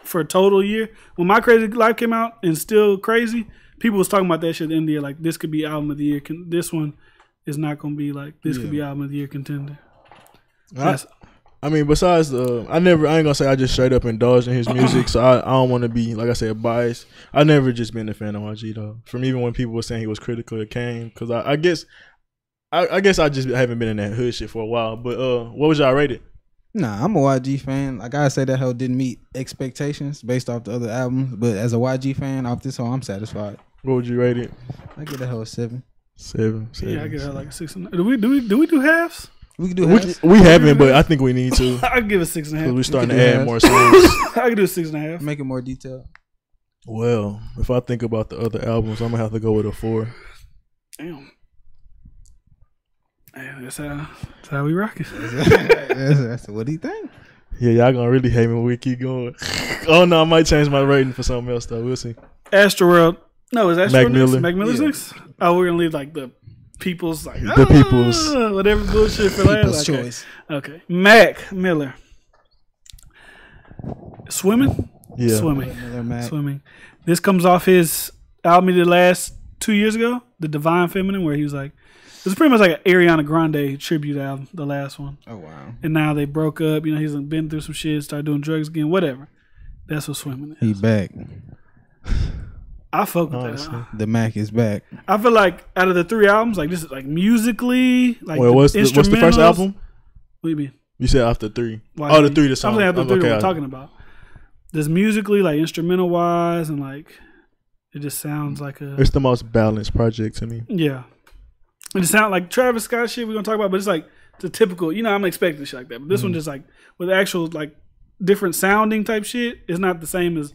for a total year. When My Crazy Life came out and Still Crazy, people was talking about that shit at the end of the year. Like, this could be album of the year. This one is not gonna be like this. Could be album of the year contender. I mean, besides I ain't gonna say I just straight up indulged in his music, so I don't want to be, like I said, biased. I never just been a fan of YG though. From even when people were saying he was critical, it came because I guess I just haven't been in that hood shit for a while. But what was y'all rated? Nah, I'm a YG fan. Like I say, that hell didn't meet expectations based off the other albums. But as a YG fan, off this whole, I'm satisfied. What would you rate it? I give that hell a 7. 7. Yeah, I give that like a 6. Do we do halves? We can do halves. We haven't, but I think we need to. I give it 6.5. Because we're starting to add more songs. I can do a 6.5. Make it more detailed. Well, if I think about the other albums, I'm gonna have to go with a 4. Damn. That's how we rock it. That's what he think. Yeah, y'all gonna really hate me when we keep going. Oh no, I might change my rating for something else though. We'll see. Astroworld. No, is Astroworld Mac Miller. next? Mac Miller's next? Oh, we're gonna leave like the people's like the people's whatever bullshit for last. People's choice. Okay. Mac Miller. Swimming? Yeah. Swimming. This comes off his album he did last 2 years ago, The Divine Feminine, where he was like, it was pretty much like an Ariana Grande tribute album, the last one. Oh, wow. And now they broke up. He's been through some shit, started doing drugs again, whatever. That's what Swimming is. He back. I fuck with that. The Mac is back. I feel like out of the 3 albums, like this is like musically, like what's the first album? What do you mean? You said after 3. Why the 3 the song. I'm saying after 3 we're talking about. This musically, like instrumental wise, and like it just sounds like it's the most balanced project to me. Yeah. It just sounds like Travis Scott shit we're gonna talk about, but it's like the typical, I'm expecting shit like that. But this one just like with actual like different sounding type shit, it's not the same as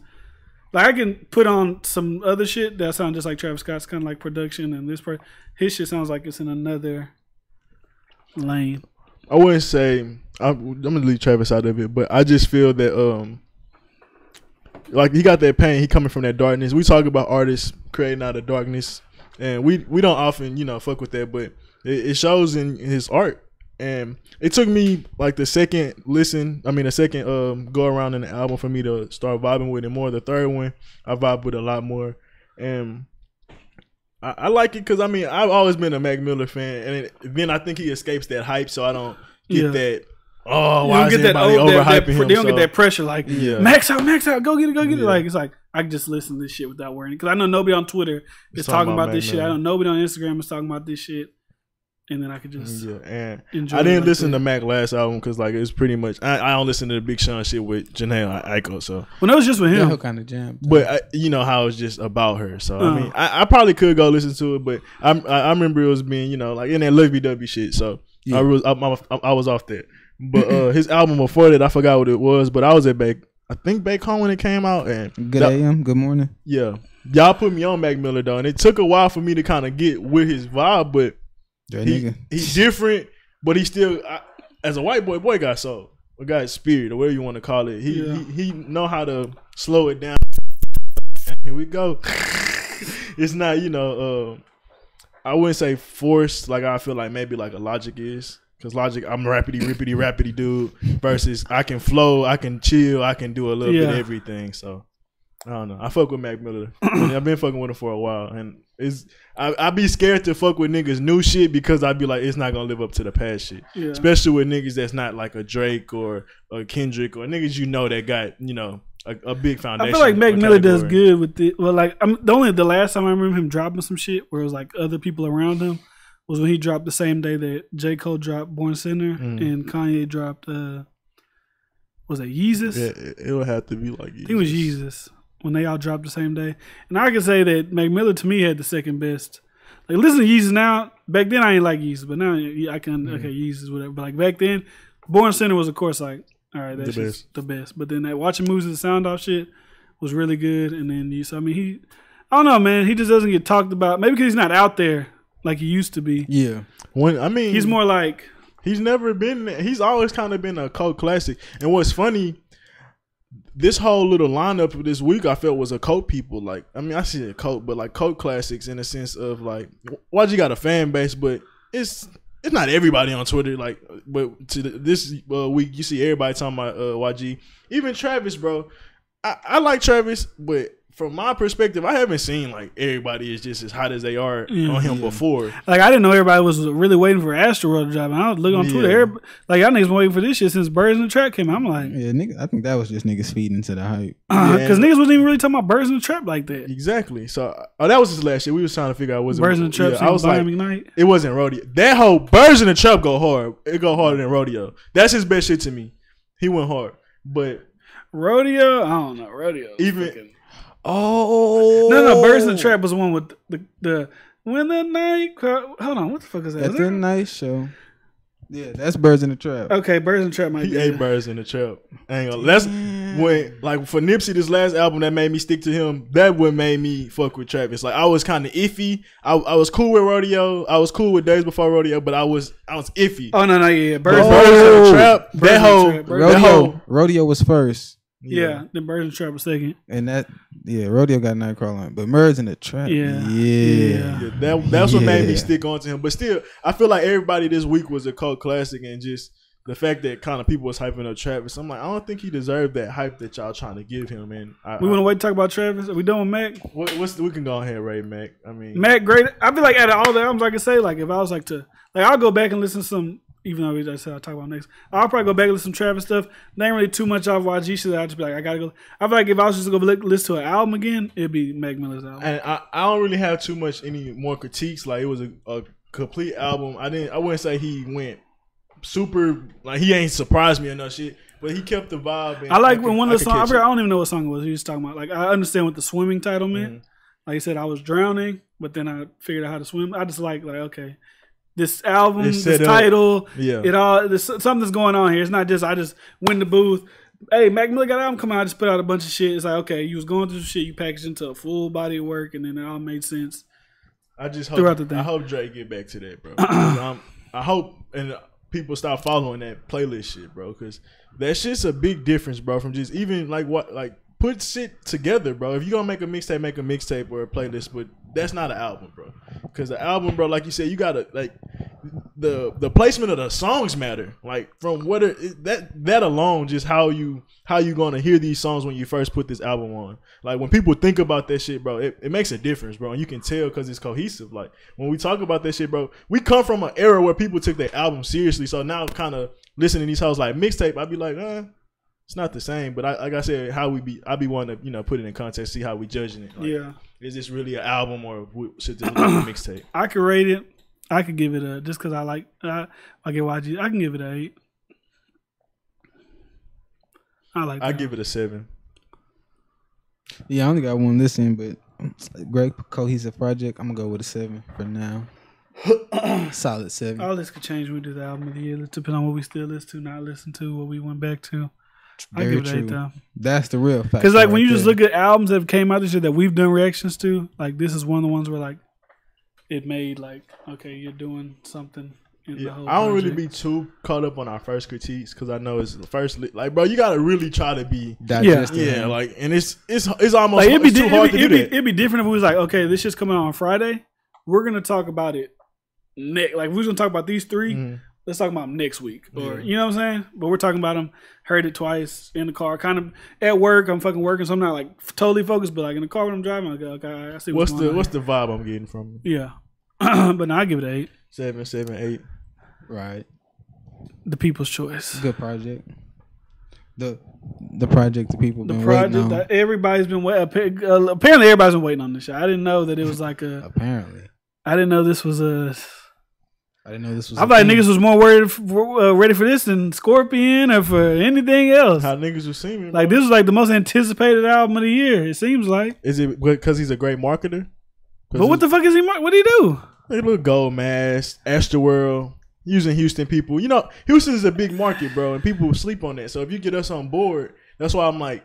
like I can put on some other shit that sounds just like Travis Scott's kind of like production, and this part his shit sounds like it's in another lane. I wouldn't say I'm gonna leave Travis out of it, but I just feel that like he got that pain, he coming from that darkness. We talk about artists creating out of darkness, and we don't often fuck with that, but it shows in his art. And it took me like the second go around in the album for me to start vibing with it more. The third one I vibe with a lot more, and I like it because I've always been a Mac Miller fan, and then I think he escapes that hype, so I don't get that. Oh, why is everybody overhyping him? They don't get that pressure like max out, go get it. Like it's like I can just listen to this shit without worrying, because I know nobody on Twitter is talking about this shit. I know nobody on Instagram is talking about this shit. and then I could just and enjoy I didn't like listen that. to Mac last album because like it's pretty much I don't listen to the Big Sean shit with Jhené Aiko, so Well, that was just with That him. whole kind of jam. but you know how it's just about her. So I mean I probably could go listen to it, but I remember it was being like in that lovey-dovey shit. So Yeah. I was off that. But his album before that I forgot what it was, but I was at I think back home when it came out and Good AM, good morning. yeah, y'all put me on Mac Miller though, and it took a while for me to kind of get with his vibe, but. That nigga. He's different, but he still, as a white boy got soul, or got spirit, or whatever you want to call it. He know how to slow it down. Here we go. It's not, I wouldn't say forced like I feel like maybe like a Logic is. Because Logic, I'm rapidy dude, versus I can flow, I can chill, I can do a little bit of everything. So I don't know. I fuck with Mac Miller. I've been fucking with him for a while, and I be scared to fuck with niggas new shit because I'd be like, it's not gonna live up to the past shit. Yeah. Especially with niggas that's not like a Drake or a Kendrick or niggas that got a big foundation. I feel like Mac Miller does good with it. Well, like the last time I remember him dropping some shit where it was like other people around him was when he dropped the same day that J. Cole dropped Born Sinner and Kanye dropped was it Yeezus? Yeah, it would have to be like Yeezus. I think it was Yeezus. When they all dropped the same day. And I can say that Mac Miller to me had the second best. Like listen to Yeezus now. Back then I ain't like Yeezus, but now I can Yeezus whatever. But like back then, Born Sinner was of course like, all right, that's just the best. But then that Watching Moves the Sound Off shit was really good. And then I don't know, man. He just doesn't get talked about. Maybe because he's not out there like he used to be. Yeah. He's more like he's always kind of been a cult classic. And what's funny, this whole little lineup of this week I felt was a cult people. Like, I mean, I see a cult, but like cult classics in the sense of like, YG got a fan base, but it's not everybody on Twitter. Like, but this week you see everybody talking about YG. Even Travis, bro. I like Travis, but from my perspective, I haven't seen like everybody is just as hot as they are on him before. Like I didn't know everybody was really waiting for Astroworld to drop. And I was looking on Twitter, like y'all niggas been waiting for this shit since Birds in the Trap came out. I'm like, yeah, nigga, I think that was just niggas feeding to the hype. Because niggas wasn't even really talking about Birds in the Trap like that. Exactly. So that was his last year. We was trying to figure out was Birds in the Trap. I was like, McKnight. It wasn't Rodeo. That whole Birds in the Trap go hard. It go harder than Rodeo. That's his best shit to me. He went hard, but Rodeo, I don't know. Rodeo, even. No, Birds in the Trap was the one with the when the night. Hold on, what the fuck is that? That's a nice show. Yeah, that's Birds in the Trap. Okay, Birds in the Trap might be. He ate Birds in the Trap. That's when, like, for Nipsey, this last album that made me stick to him, that what made me fuck with Travis. Like, I was kind of iffy. I was cool with Rodeo. I was cool with Days Before Rodeo, but I was iffy. Oh no, yeah, Birds in the Trap. That Rodeo was first. Yeah, then Birds in the Trap was second. And Rodeo got Nightcrawler on, but Birds in the Trap. That's what made me stick on to him. But still, I feel like everybody this week was a cult classic, and just the fact that kind of people was hyping up Travis, I'm like, I don't think he deserved that hype that y'all trying to give him. And we want to wait to talk about Travis. Are we done with Mac? We can go ahead and rate Mac. I mean, Mac great. I feel like out of all the albums, I can say, like, if I was like I'll go back and listen to some. Even though I said I'll talk about next, I'll probably go back and listen to Travis stuff. There ain't really too much off YG shit. I'd just be like, I gotta go. I feel like if I was just to go listen to an album again, it'd be Mac Miller's album. And I don't really have too much any more critiques. Like, it was a complete album. I wouldn't say he went super, like, he ain't surprised me or no shit, but he kept the vibe. And I like when one of the songs, I don't even know what song it was. He was talking about, like, I understand what the swimming title meant. Like he said, I was drowning, but then I figured out how to swim. I just like, okay. This album, this title, something's going on here. It's not just I just went in the booth. Hey, Mac Miller got an album come out. I just put out a bunch of shit. It's like, okay, you was going through some shit. You packaged into a full body of work, and then it all made sense. I just hope I hope Drake get back to that, bro. I hope and people stop following that playlist shit, bro, because that shit's a big difference, bro. From just even put shit together, bro. If you're gonna make a mixtape or a playlist, but that's not an album, bro. Because the album, bro, like you said, you gotta the placement of the songs matter. Like, from that alone, just how you gonna hear these songs when you first put this album on. Like, when people think about that shit, bro, it makes a difference, bro. And you can tell because it's cohesive. Like, when we talk about that shit, bro, we come from an era where people took their album seriously. So now, kind of listening to these songs like mixtape, I'd be like, it's not the same. But like I said, I be wanting to put it in context, see how we judging it. Like, is this really an album or should this be a mixtape? I could rate it. I could give it a just because I like I get YG. I can give it an 8. I like. I that. give it a 7. Yeah, I only got one listening, but great cohesive project. I'm gonna go with a 7 for now. Solid 7. All this could change when we do the album of the year. Depending on what we still listen to, not listen to, what we went back to. I Very give it an 8 true. though. That's the real fact. Because like when you just look at albums that came out this year that we've done reactions to, like this is one of the ones where like it made like okay, you're doing something. In the whole I don't really project. be too caught up on our first critiques because I know it's the first. Like, bro, you gotta really try to be. digest it. Yeah, like, and it's almost Like it's too hard to do that. it'd be different if we was like, okay, this shit's coming out on Friday. We're gonna talk about it next. Like, if we was gonna talk about these 3. Mhm. Let's talk about them next week, or you know what I'm saying. But we're talking about them. Heard it twice in the car, kind of at work. I'm fucking working, so I'm not like totally focused. But like in the car when I'm driving, I go, okay, I see what's going on. What's the vibe I'm getting from it? Yeah, but no, I give it an 8. 7, 7, 8. Right. The people's choice. Good project. The project the people The been project waiting on. that everybody's been waiting. Apparently, everybody's been waiting on this shit. I didn't know that it was like a. Apparently, I didn't know this was a. I didn't know this was. I thought niggas was more ready for this than Scorpion or for anything else. How niggas was seeing me, Like this was like the most anticipated album of the year. It seems like. Is it because he's a great marketer? But what the fuck is he? What did he do? They look gold mask, Astroworld, using Houston people. You know, Houston is a big market, bro, and people sleep on that. So if you get us on board, that's why I'm like,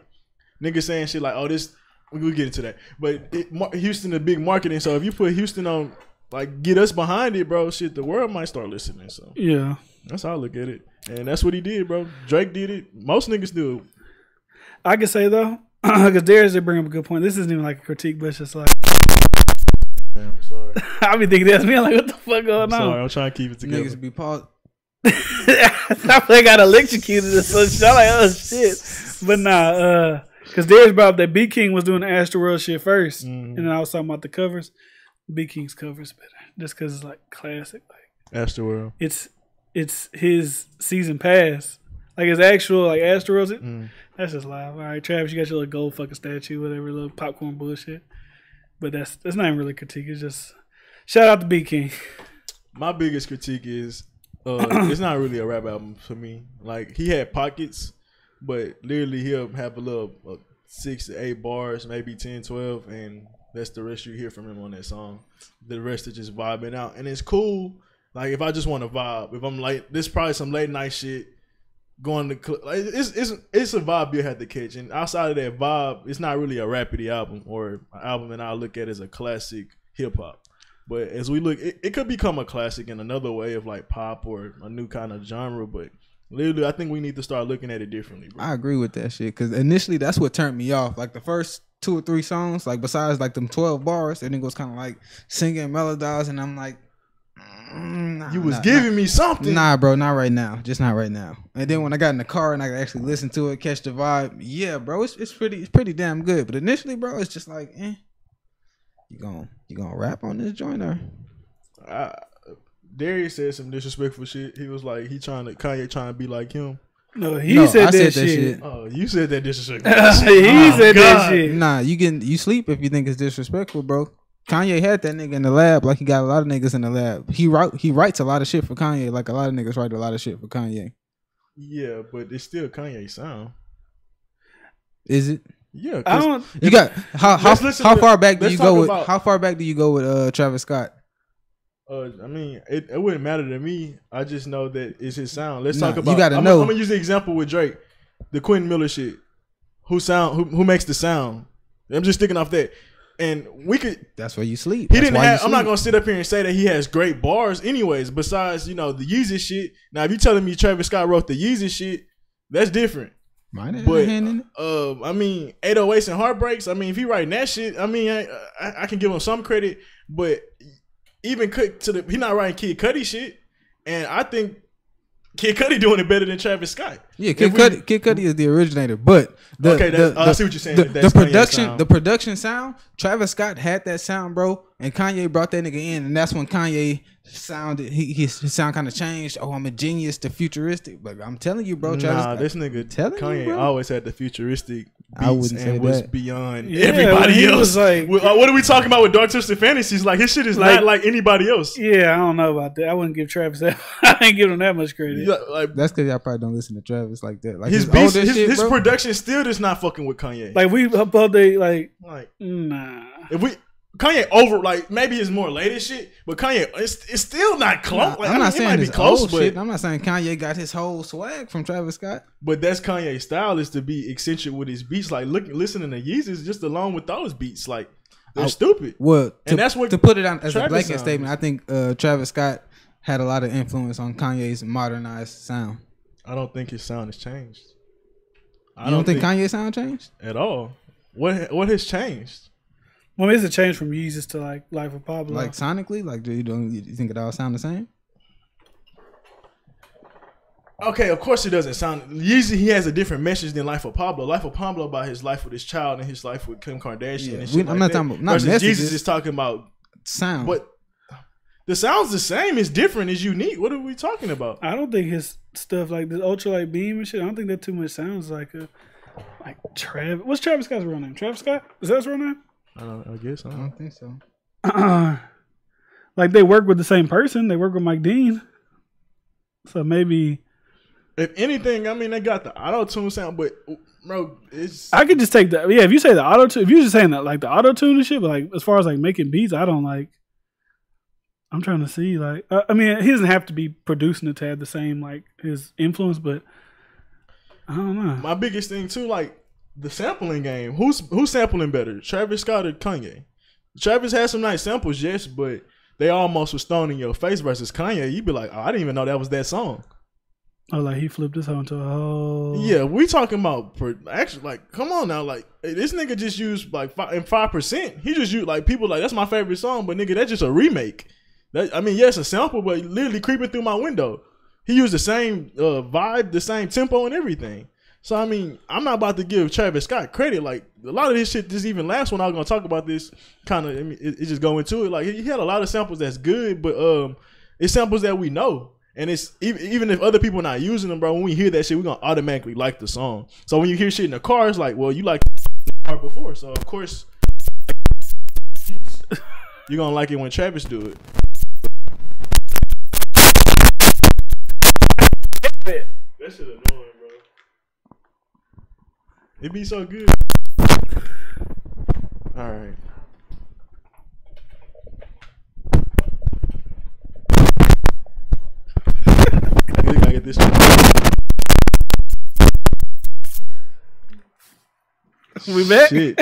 niggas saying shit like, oh, this, we'll get into that. But Houston a big marketing, so if you put Houston on, like, get us behind it, bro, shit, the world might start listening. So Yeah. that's how I look at it. And that's what he did, bro. Drake did it. Most niggas do it. I could say though, because Darius did bring up a good point. This isn't even like a critique, but it's just like Man, I'm sorry. I be thinking that's me. I'm like, what the fuck going I'm sorry. on? I'm trying to keep it together. Niggas be paused. I feel like I got electrocuted or some shit. I'm like, oh shit. But nah, because Darius brought up that B King was doing the Astroworld shit 1st, and then I was talking about the covers. B King's covers better, just because it's like classic. Like Astroworld. it's his season pass, like his actual like Astroworld. That's just live. All right, Travis, you got your little gold fucking statue, whatever, little popcorn bullshit. But that's not even really critique. It's just shout out to B King. My biggest critique is it's not really a rap album for me. Like, he had pockets, but literally he'll have a little 6 to 8 bars, maybe 10, 12, and that's the rest you hear from him on that song. The rest is just vibing out, and it's cool. Like, if I just want to vibe, if I'm like, this is probably some late night shit. Going to like, it's a vibe you have to catch, and outside of that vibe, it's not really a rapidy album or an album that I look at as a classic hip hop. But as we look, it could become a classic in another way of like pop or a new kind of genre. But literally, I think we need to start looking at it differently, bro. I agree with that shit because initially that's what turned me off. Like the first 2 or 3 songs, like besides like them 12 bars, that nigga was kind of like singing melodies, and I'm like, nah, You was giving me something. Nah, bro, not right now. Just not right now. And then when I got in the car and I could actually listen to it, catch the vibe, yeah, bro, it's pretty damn good. But initially, bro, it's just like, you gonna rap on this joint or? Darius said some disrespectful shit. He was like, Kanye trying to be like him. No, he said that shit. Oh, you said that disrespectful. He said that shit. Nah, you sleep if you think it's disrespectful, bro. Kanye had that nigga in the lab like he got a lot of niggas in the lab. He writes a lot of shit for Kanye, like a lot of niggas write a lot of shit for Kanye. Yeah, but it's still Kanye sound. Is it? Yeah, I don't. You got how far back do you go with? about- How far back do you go with Travis Scott? I mean, it wouldn't matter to me. I just know that it's his sound. Let's Nah, talk about. you gotta I'm know. gonna use the example with Drake, the Quentin Miller shit. Who makes the sound? I'm just sticking off that, and we could. That's where you sleep. He That's didn't why you have. I'm not sleep. gonna sit up here and say that he has great bars, anyways. Besides, the Yeezy shit. Now, if you telling me Travis Scott wrote the Yeezy shit, that's different. Mine had But a hand in it. I mean, 808s and Heartbreaks. I mean, if he writing that shit, I mean, I can give him some credit. But even he not writing Kid Cudi shit, and I think Kid Cudi doing it better than Travis Scott. Yeah, Kid Cudi is the originator, but I see what you're saying. The That's Kanye's production, sound. the production sound. Travis Scott had that sound, bro, and Kanye brought that nigga in, and that's when Kanye sounded. His sound kind of changed. Oh, I'm a genius, the futuristic. But I'm telling you, bro, Travis Nah, Scott, this nigga telling you, Kanye bro. always had the futuristic I wouldn't beats say and was that. beyond Yeah, everybody he else. was like- what are we talking about with Dark Twisted Fantasies? Like his shit is Like- not like anybody else. Yeah, I don't know about that. I wouldn't give Travis that. I ain't give him that much credit. Yeah, like That's because y'all probably don't listen to Travis like that. Like his his beats, older shit, his bro. production still is not fucking with Kanye. Like we both they like Like nah. if we Kanye over like maybe it's more latest shit, but Kanye it's still not close. Like, I'm I mean, not it saying might it's be close, old but shit. I'm not saying Kanye got his whole swag from Travis Scott. but that's Kanye's style is to be eccentric with his beats. Like listening to Yeezus just along with those beats, like they're stupid. Well, And that's what to put it on as a Travis blanket sounds. statement, I think Travis Scott had a lot of influence on Kanye's modernized sound. I don't think his sound has changed. You don't think Kanye's sound changed? at all. What has changed? Well, it's a change from Yeezus to like Life of Pablo. Like sonically, like do you think it all sound the same? Okay, of course it doesn't sound. Yeezy, he has a different message than Life of Pablo. Life of Pablo about his life with his child and his life with Kim Kardashian. Yeah, And shit I'm like not that. talking about- not versus messages. Jesus is talking about, Sound. but the sound's the same. It's different. It's unique. What are we talking about? I don't think his stuff like this ultralight beam and shit. I don't think that too much sounds like Travis. What's Travis Scott's real name? Travis Scott? Is that his real name? I guess. I I don't don't think so. Like they work with the same person. They work with Mike Dean. So maybe If anything, I mean, they got the auto tune sound, but bro, it's I could just take that. Yeah, if you say the auto tune, if you're just saying that like the auto tune and shit, but like as far as like making beats, I don't like. I'm trying to see like I mean he doesn't have to be producing it to have the same like his influence, but I don't know. my biggest thing too. Like the sampling game. Who's sampling better, Travis Scott or Kanye? Travis has some nice samples, yes, but they almost was thrown in your face. Versus Kanye, you'd be like, oh, I didn't even know that was that song. Oh, like he flipped this whole into a whole. Yeah, we talking about actually. Like, come on now, like this nigga just used like 5%. He just used like people like that's my favorite song, but nigga, that's just a remake. That, I mean, yes, a sample, but literally creeping through my window. He used the same vibe, the same tempo, and everything. So I mean, I'm not about to give Travis Scott credit. Like a lot of this shit, just even last one I was gonna talk about this kind of. I mean, it just go into it. Like he had a lot of samples that's good, but it's samples that we know. And it's even if other people not using them, bro. When we hear that shit, we gonna automatically like the song. So when you hear shit in the car, it's like, well, you liked the car before, so of course you're gonna like it when Travis do it. That shit annoying, bro. It be so good. All right. We gotta get this shit. We back. Shit.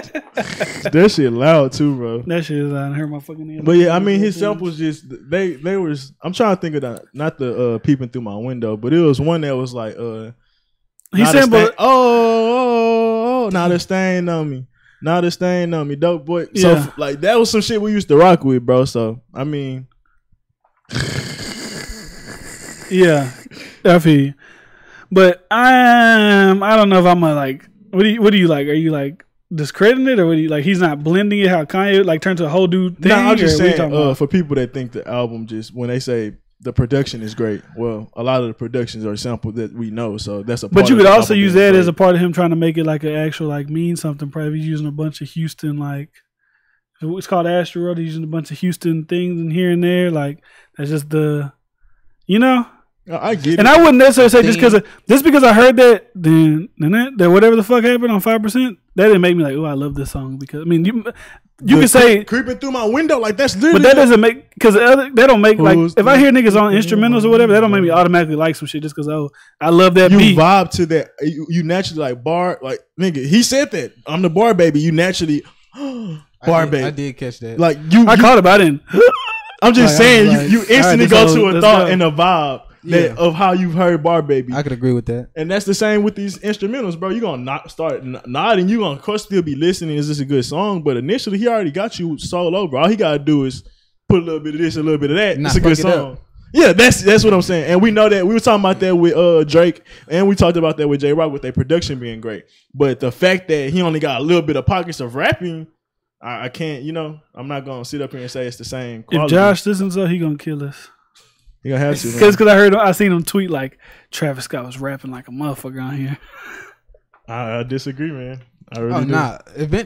That shit loud too, bro. That shit is I hurt my fucking ear. But yeah, I mean his samples just they was I'm trying to think of that, not the peeping through my window, but it was one that was like he not a sampled. stain- oh, now the stain on me. Now the stain on me, dope boy. So Yeah. like that was some shit we used to rock with, bro. So I mean Yeah, I feel you. But I don't know if I'm a like. What do you like? Are you like discrediting it, or what do you like? He's not blending it how Kanye like turned to a whole dude thing. no, I'm just or what you saying talking about? for people that think the album just when they say the production is great, well, a lot of the productions are sampled that we know, so that's a. But part you of could the also album use being that as great. a part of him trying to make it like an actual like mean something. Probably he's using a bunch of Houston like it's called Asteroid. He's using a bunch of Houston things in here and there. Like that's just the, you know. I get it. And I wouldn't necessarily say just because I heard that then that whatever the fuck happened on 5%, that didn't make me like, oh, I love this song because I mean you can say. creeping through my window like that's literally. But that doesn't make because that don't make like Who's if I hear niggas on instrumentals or whatever, that don't make me automatically like some shit just because I love that you beat. vibe to that. You naturally like bar like nigga. He said that I'm the bar baby. You naturally bar baby. I did catch that. Like you. I caught it, but I didn't. I'm just like, saying I was you like, instantly all go right, to a let's thought go. and a vibe Yeah. of how you've heard bar baby. I could agree with that. And that's the same with these instrumentals, bro. You gonna start nodding. You gonna of course still be listening. Is this a good song? But initially, he already got you sold over. All he gotta do is put a little bit of this, a little bit of that. Not It's a good fuck it song. up. Yeah, that's what I'm saying. And we know that we were talking about that with Drake, and we talked about that with J Rock with their production being great. But the fact that he only got a little bit of pockets of rapping, I can't. You know, I'm not gonna sit up here and say it's the same If quality. Josh listens, so he gonna kill us. you gonna have to. Because I seen him tweet like Travis Scott was rapping like a motherfucker on here. I disagree, man. I really do. nah.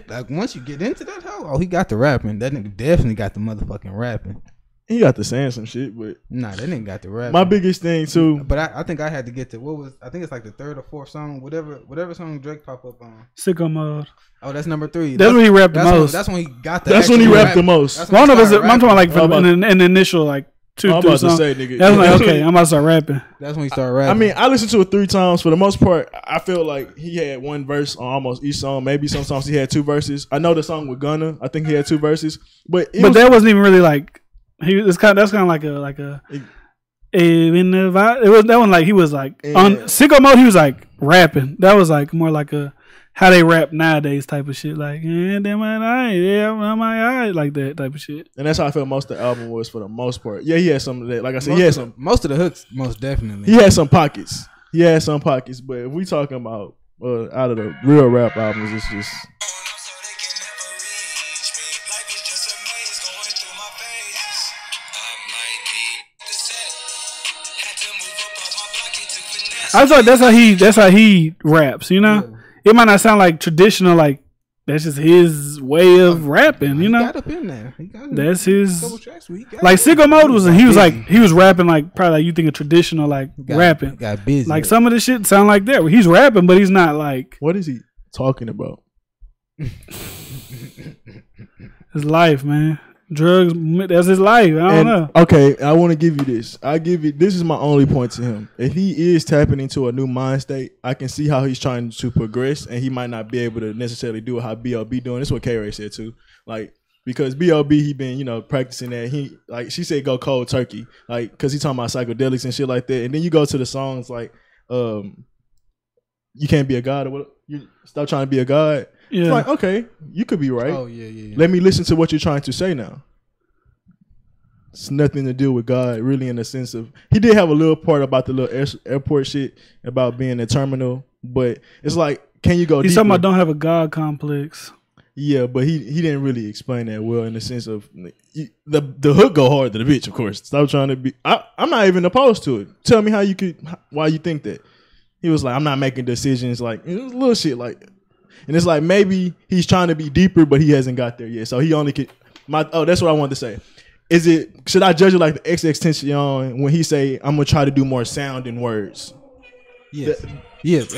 Like once you get into that hoe, he got the rapping. That nigga definitely got the motherfucking rapping. He got to saying some shit, but Nah, that nigga got the rapping. my biggest thing too. But I think I had to get to I think it's like the third or fourth song, whatever song Drake pop up on. Sicko Mode. Oh, that's number 3. That's when he rapped the most. That's when he got the. That's when he actual rapped rap. the most. That's I don't know if it's. started I'm talking like rapping. in the initial like two, I'm three about to songs. say, nigga. That's like okay, I'm about to start rapping. That's when he started rapping. I mean, I listened to it 3 times. For the most part, I feel like he had one verse on almost each song. Maybe some songs he had 2 verses. I know the song with Gunna. I think he had 2 verses, but that wasn't even really like that's kind of like a in the vibe. It was that one like he was like on Sicko Mode. He was like rapping. That was like more like a how they rap nowadays type of shit. Like my eye, like that type of shit. And that's how I felt most of the album was for the most part. Yeah, he had some of that. Like I said, he had some. Most of the hooks, most definitely. He had some pockets. But if we talking about out of the real rap albums, it's just. I feel like that's how he raps. You know, it might not sound like traditional. Like that's just his way of rapping. You know, He got up in there. That's his. Couple tracks where he got Like up. Sicko Mode he was rapping like probably like you think of traditional like rapping. Got busy. Like some of the shit sound like that. Where he's rapping, but he's not like What is he talking about? his life, man. Drugs, that's his life. I don't know. Okay, I want to give you this. This is my only point to him. If he is tapping into a new mind state, I can see how he's trying to progress, and he might not be able to necessarily do it how B.O.B. doing. This is what K-Ray said too. Like because B.O.B. he been practicing that. He like she said go cold turkey, like because he talking about psychedelics and shit like that. And then you go to the songs like you can't be a god or what? You stop trying to be a god. Yeah. It's like, okay, you could be right. Oh yeah. Let me listen to what you're trying to say now. It's nothing to do with God, really, in the sense of he did have a little part about the little airport shit about being a terminal, but it's like, can you go? He's deeper? talking about don't have a God complex. Yeah, but he didn't really explain that well in the sense of the hook go hard to the bitch. Of course, stop trying to be. I'm not even opposed to it. Tell me why you think that. He was like, I'm not making decisions like it was little shit like. And it's like maybe he's trying to be deeper, but he hasn't got there yet. So he only could. That's what I wanted to say. Should I judge it like the XXXTentacion when he say I'm gonna try to do more sound than words? Yes. Yes.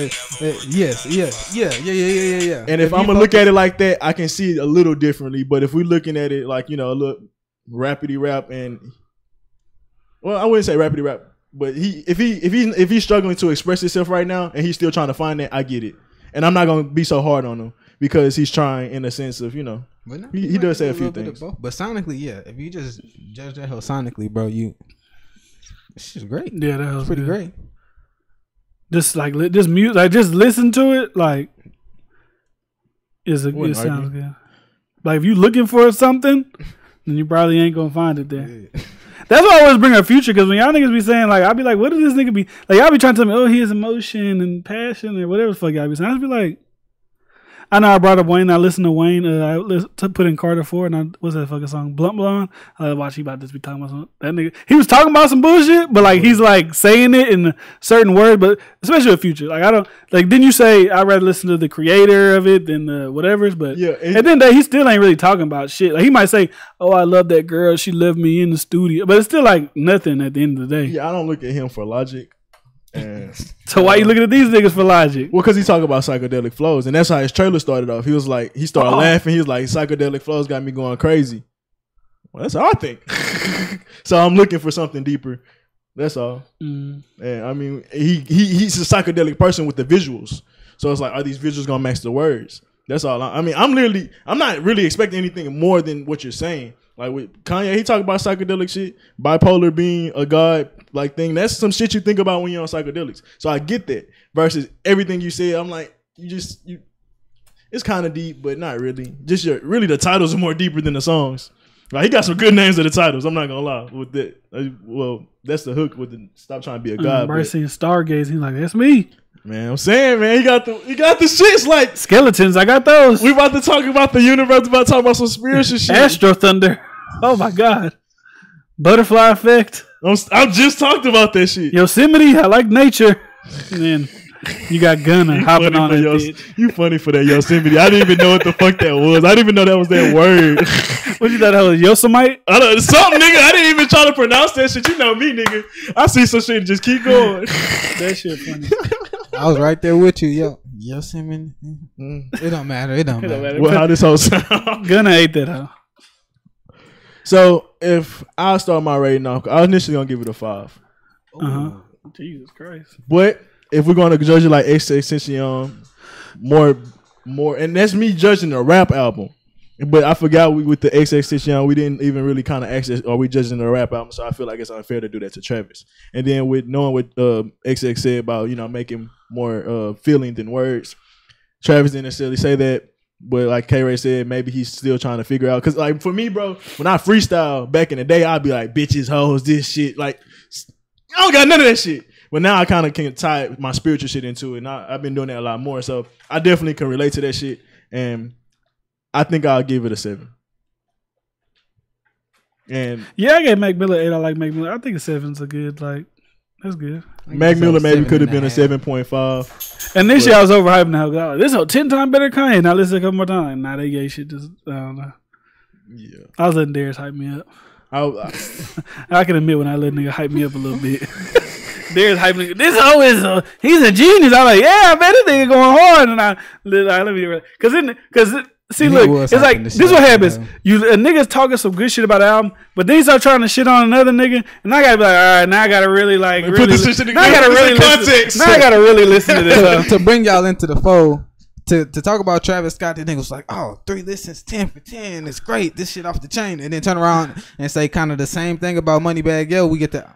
Yeah. And if I'm gonna look at it like that, I can see it a little differently. But if we're looking at it like a little rapidy rap and I wouldn't say rapidy rap, but if he's struggling to express himself right now and he's still trying to find that, I get it. And I'm not gonna be so hard on him because he's trying in a sense of he does say a few things. But sonically, yeah. If you just judge that whole sonically, bro, this is great. Yeah, that was pretty good. great. Just like just mute, like just listen to it. Like it sounds good. Like if you looking for something, then you probably ain't gonna find it there. Yeah. That's why I always bring up Future, because when y'all niggas be saying like, I be like, what does this nigga be like? Y'all be trying to tell me, oh, he has emotion and passion or whatever the fuck y'all be saying. I just be like, I know I brought up Wayne. I listened to Wayne. I put in Carter 4, and what's that fucking song? Blunt Blonde. I watch he about to be talking about some that nigga. He was talking about some bullshit, but like he's like saying it in a certain word, but especially with Future. Like I don't like. Didn't you say I'd rather listen to the creator of it than the whatever's? But yeah, at the end of the day, he still ain't really talking about shit. Like he might say, "Oh, I love that girl. She left me in the studio," but it's still like nothing at the end of the day. Yeah, I don't look at him for logic. And so why you looking at these niggas for logic? Well, because he talk about psychedelic flows, and that's how his trailer started off. He was like, he started laughing. He was like, psychedelic flows got me going crazy. Well, that's how I think. So I'm looking for something deeper. That's all. And I mean, he's a psychedelic person with the visuals. So it's like, are these visuals gonna match the words? That's all. I'm not really expecting anything more than what you're saying. Like with Kanye, he talk about psychedelic shit, bipolar being a god like thing. That's some shit you think about when you're on psychedelics. So I get that. Versus everything you said, I'm like, it's kind of deep, but not really. Just really the titles are more deeper than the songs. Like he got some good names of the titles. I'm not gonna lie with that. Well, that's the hook with the stop trying to be a god. Mercy and Stargaze. He's like, that's me. Man, I'm saying, man, he got the shits like skeletons. I got those. We about to talk about the universe. About to talk about some spiritual shit. Astro Thunder. Oh my god. Butterfly Effect. I just talked about that shit. Yosemite. I like nature. And then You got Gunna hopping on that bitch. You funny for that Yosemite. I didn't even know what the fuck that was. I didn't even know that was that word. What you thought that was, Yosemite? I don't something, nigga. I didn't even try to pronounce that shit. You know me, nigga. I see some shit and just keep going. That shit funny. I was right there with you, yo. Yosemite. It don't matter. It don't matter. Well, how this whole sound? Gunna ate that hoe. So if I start my rating off, I was initially gonna give it a 5. Jesus Christ. But if we're gonna judge it like XXXTentacion, more, and that's me judging the rap album. But I forgot with the XXXTentacion, we didn't even really kind of access, or we judging the rap album. So I feel like it's unfair to do that to Travis. And then with knowing what XX said about making more feeling than words, Travis didn't necessarily say that. But like K-Ray said, maybe he's still trying to figure out. Cause like for me, bro, when I freestyle back in the day, I'd be like, bitches, hoes, this shit. Like, I don't got none of that shit. But now I kind of can tie my spiritual shit into it. And I've been doing that a lot more. So I definitely can relate to that shit. And I think I'll give it a 7. And yeah, I gave Mac Miller 8. I like Mac Miller. I think a 7's a good, like, that's good. Mac Miller maybe could have been a 7.5. And this year I was overhyping the hell. God, this whole 10 times better Kanye. Now listen a couple more times. Nah, they gay shit. Just, I don't know. Yeah. I was letting Darius hype me up. I can admit when I let nigga hype me up a little bit. Darius hype nigga. This hoe is he's a genius. I'm like, yeah, man, this nigga going hard. And let me, because see, look, it's like this is what happens. A nigga's talking some good shit about the album, but then he start trying to shit on another nigga, and I gotta be like, all right, now I gotta really like put this shit together. Now I gotta really listen. Now I gotta really listen to this. To bring y'all into the fold, to talk about Travis Scott, the nigga was like, oh, 3 listens, 10 for 10, it's great. This shit off the chain, and then turn around and say kind of the same thing about Moneybagg Yo. We get the.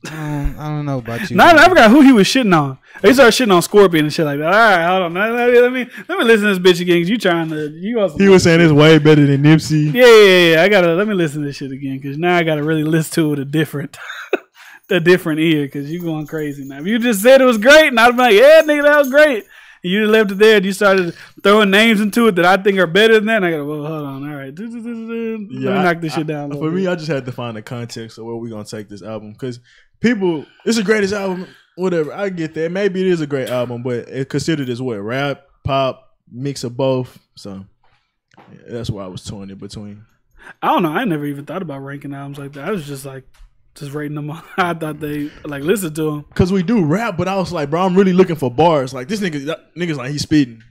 I don't know about you. No, I forgot who he was shitting on. He started shitting on Scorpion and shit like that. All right, hold on. Let me listen to this bitch again. Cause you trying to He was saying it's way better than Nipsey. Yeah. Let me listen to this shit again. Cause now I gotta really listen to it with a different ear. Cause you going crazy now. If you just said it was great, and I'd be like, yeah, nigga, that was great. And you left it there and you started throwing names into it that I think are better than that. And I gotta, well, hold on. All right. Let me knock this shit down. For me, I just had to find the context of where we're gonna take this album. Cause people, it's the greatest album, whatever. I get that. Maybe it is a great album, but it's considered as what? Rap, pop, mix of both. So yeah, that's why I was torn in between. I don't know. I never even thought about ranking albums like that. I was just like, just rating them on. I thought they like listen to them. Cause we do rap, but I was like, bro, I'm really looking for bars. Like this nigga's like he's speeding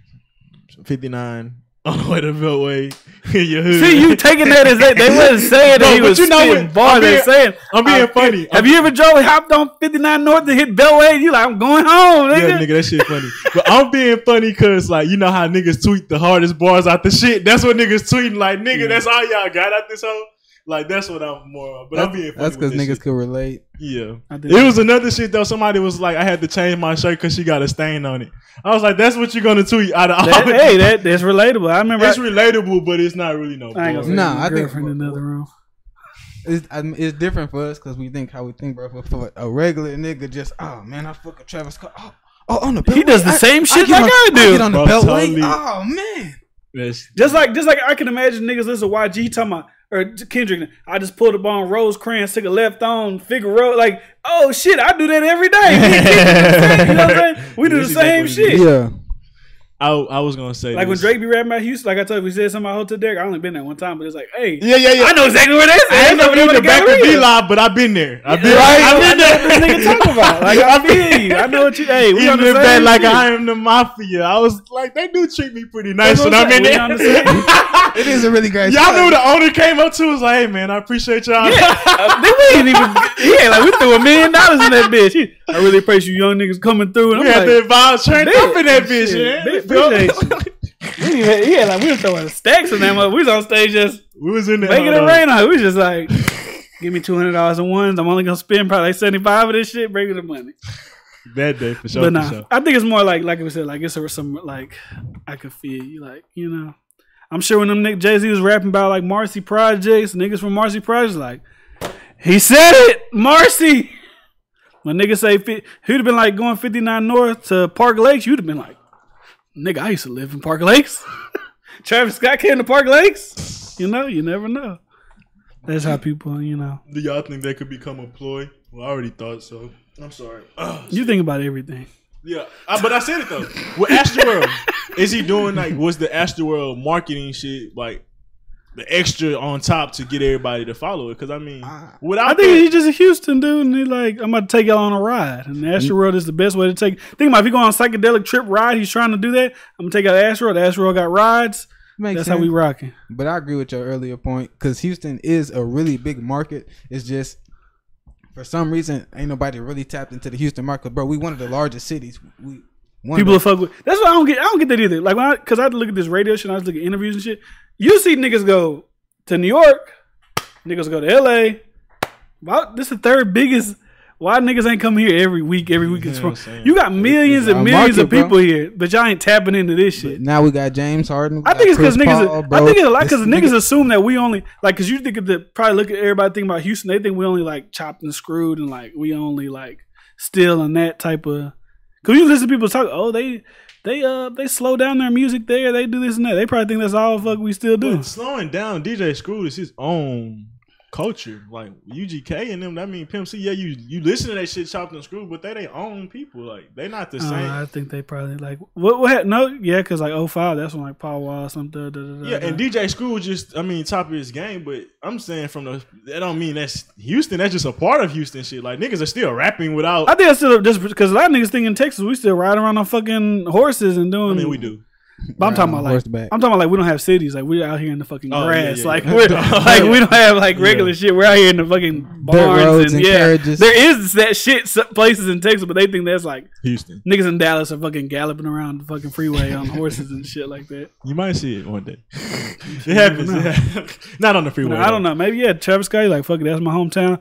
59 on the way to Beltway in your hood. See, you taking that as they wasn't saying that he was spitting bars. They're saying I'm being funny. Have you ever hopped on 59 North and hit Beltway? And you like, I'm going home, nigga. Yeah, nigga, that shit funny. But I'm being funny because like you know how niggas tweet the hardest bars out the shit. That's what niggas tweeting like, nigga. That's all y'all got out this hoe. Like that's what I'm more of. But I'm being funny. That's because niggas shit. Could relate. Yeah, it was another shit though. Somebody was like, I had to change my shirt because she got a stain on it. I was like, that's what you're gonna tweet out of all. That's relatable. I remember it's relatable, but it's not really no. I think in another room. It's different for us because we think how we think, bro. For a regular nigga, just oh man, I fuck with Travis Scott. Oh, on the Beltway. He does the same shit like I do. I get on the Beltway. Oh man. Just like I can imagine niggas listen to YG talking about or Kendrick. I just pulled up on Rosecrans, took a left on Figaro. Like, oh shit, I do that every day. You know what I'm saying? We do the same shit. Yeah. I was gonna say like this. When Drake be rapping about Houston, like I told you, we said something about Hotel Derek. I only been there one time, but it's like, hey, yeah. I know exactly where that's at. I ain't never been the back of D-Live, but I've been there. I've been there. This nigga talk about. Like I feel you. I know what you. Hey, we on the same bad like I am the mafia. I was like, they do treat me pretty nice when I'm in there. It is a really great. Y'all knew the owner came up to us like, hey man, I appreciate y'all. They ain't even. Yeah, like we threw $1 million in that bitch. I really appreciate you young niggas coming through. And we had the vibes turned up in that bitch, man. We was throwing stacks in that mother. We was on stage just we was in there making it rain on. We was just like, give me $200 in ones. I'm only gonna spend probably like 75 of this shit. Bring me the money. That day for sure. But nah, I think it's more like we said, like it's some like I could feel you, like you know. I'm sure when them Jay-Z was rapping about like Marcy Projects, niggas from Marcy Projects, like he said it, Marcy. When niggas say he'd have been like going 59 North to Park Lakes, you'd have been like, nigga, I used to live in Park Lakes. Travis Scott came to Park Lakes. You know, you never know. That's how people, you know. Do y'all think they could become a ploy? Well, I already thought so. I'm sorry. You think about everything. Yeah, but I said it though. With Astroworld, is he doing like what's the Astroworld marketing shit like the extra on top to get everybody to follow it? Because I mean, I think he's just a Houston dude, and he's like, I'm about to take y'all on a ride, and Astroworld is the best way to take. Think about if you go on a psychedelic trip ride, he's trying to do that. I'm gonna take out Astroworld. Astroworld got rides. That's sense. how we rocking. But I agree with your earlier point because Houston is a really big market. It's just for some reason ain't nobody really tapped into the Houston market, bro. We one of the largest cities. People will fuck with. That's what I don't get. I don't get that either. Like because I look at this radio shit, and I look at interviews and shit. You see niggas go to New York, niggas go to LA. Wow, this is the third biggest. Why niggas ain't coming here every week? Every week is from. You got millions and millions of people here, but y'all ain't tapping into this shit. But now we got James Harden. I think it's because niggas. I think it's a lot because niggas assume that we only like because you think of the probably look at everybody thinking about Houston. They think we only like chopped and screwed and like we only like still in that type of. Because you listen to people talk, oh they slow down their music there. They do this and that. They probably think that's all the fuck we still do. But slowing down DJ Screw is his own culture. Like UGK and them, that mean Pimp C. Yeah, you listen to that shit chopped and screwed, but they their own people. Like they not the same. I think they probably like what no yeah because like 05 that's when like Paul Wall something. Yeah, and DJ Screw just top of his game, but I'm saying that don't mean that's Houston. That's just a part of Houston shit. Like niggas are still rapping without. I think that's still just because a lot of niggas think in Texas we still ride around on fucking horses and doing. I mean we do. But I'm talking about like we don't have cities, like we're out here in the fucking grass, like yeah. we're like we don't have like regular shit. We're out here in the fucking barns and carriages. There is that shit places in Texas, but they think that's like Houston. Niggas in Dallas are fucking galloping around the fucking freeway on horses and shit like that. You might see it one day. It happens. Not on the freeway. I don't know. Maybe Travis Scott like fuck it, that's my hometown.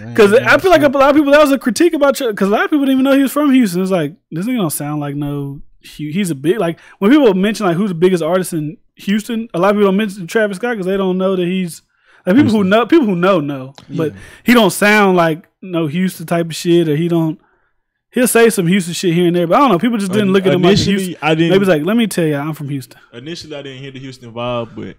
Because I feel like a lot of people that was a critique about because a lot of people didn't even know he was from Houston. It's like this nigga don't sound like no. He's a big like when people mention like who's the biggest artist in Houston. A lot of people don't mention Travis Scott because they don't know that he's like people who know, but he don't sound like no Houston type of shit or he'll say some Houston shit here and there. But I don't know. People just didn't look at him like Houston. Maybe it's like let me tell you, I'm from Houston. Initially, I didn't hear the Houston vibe, but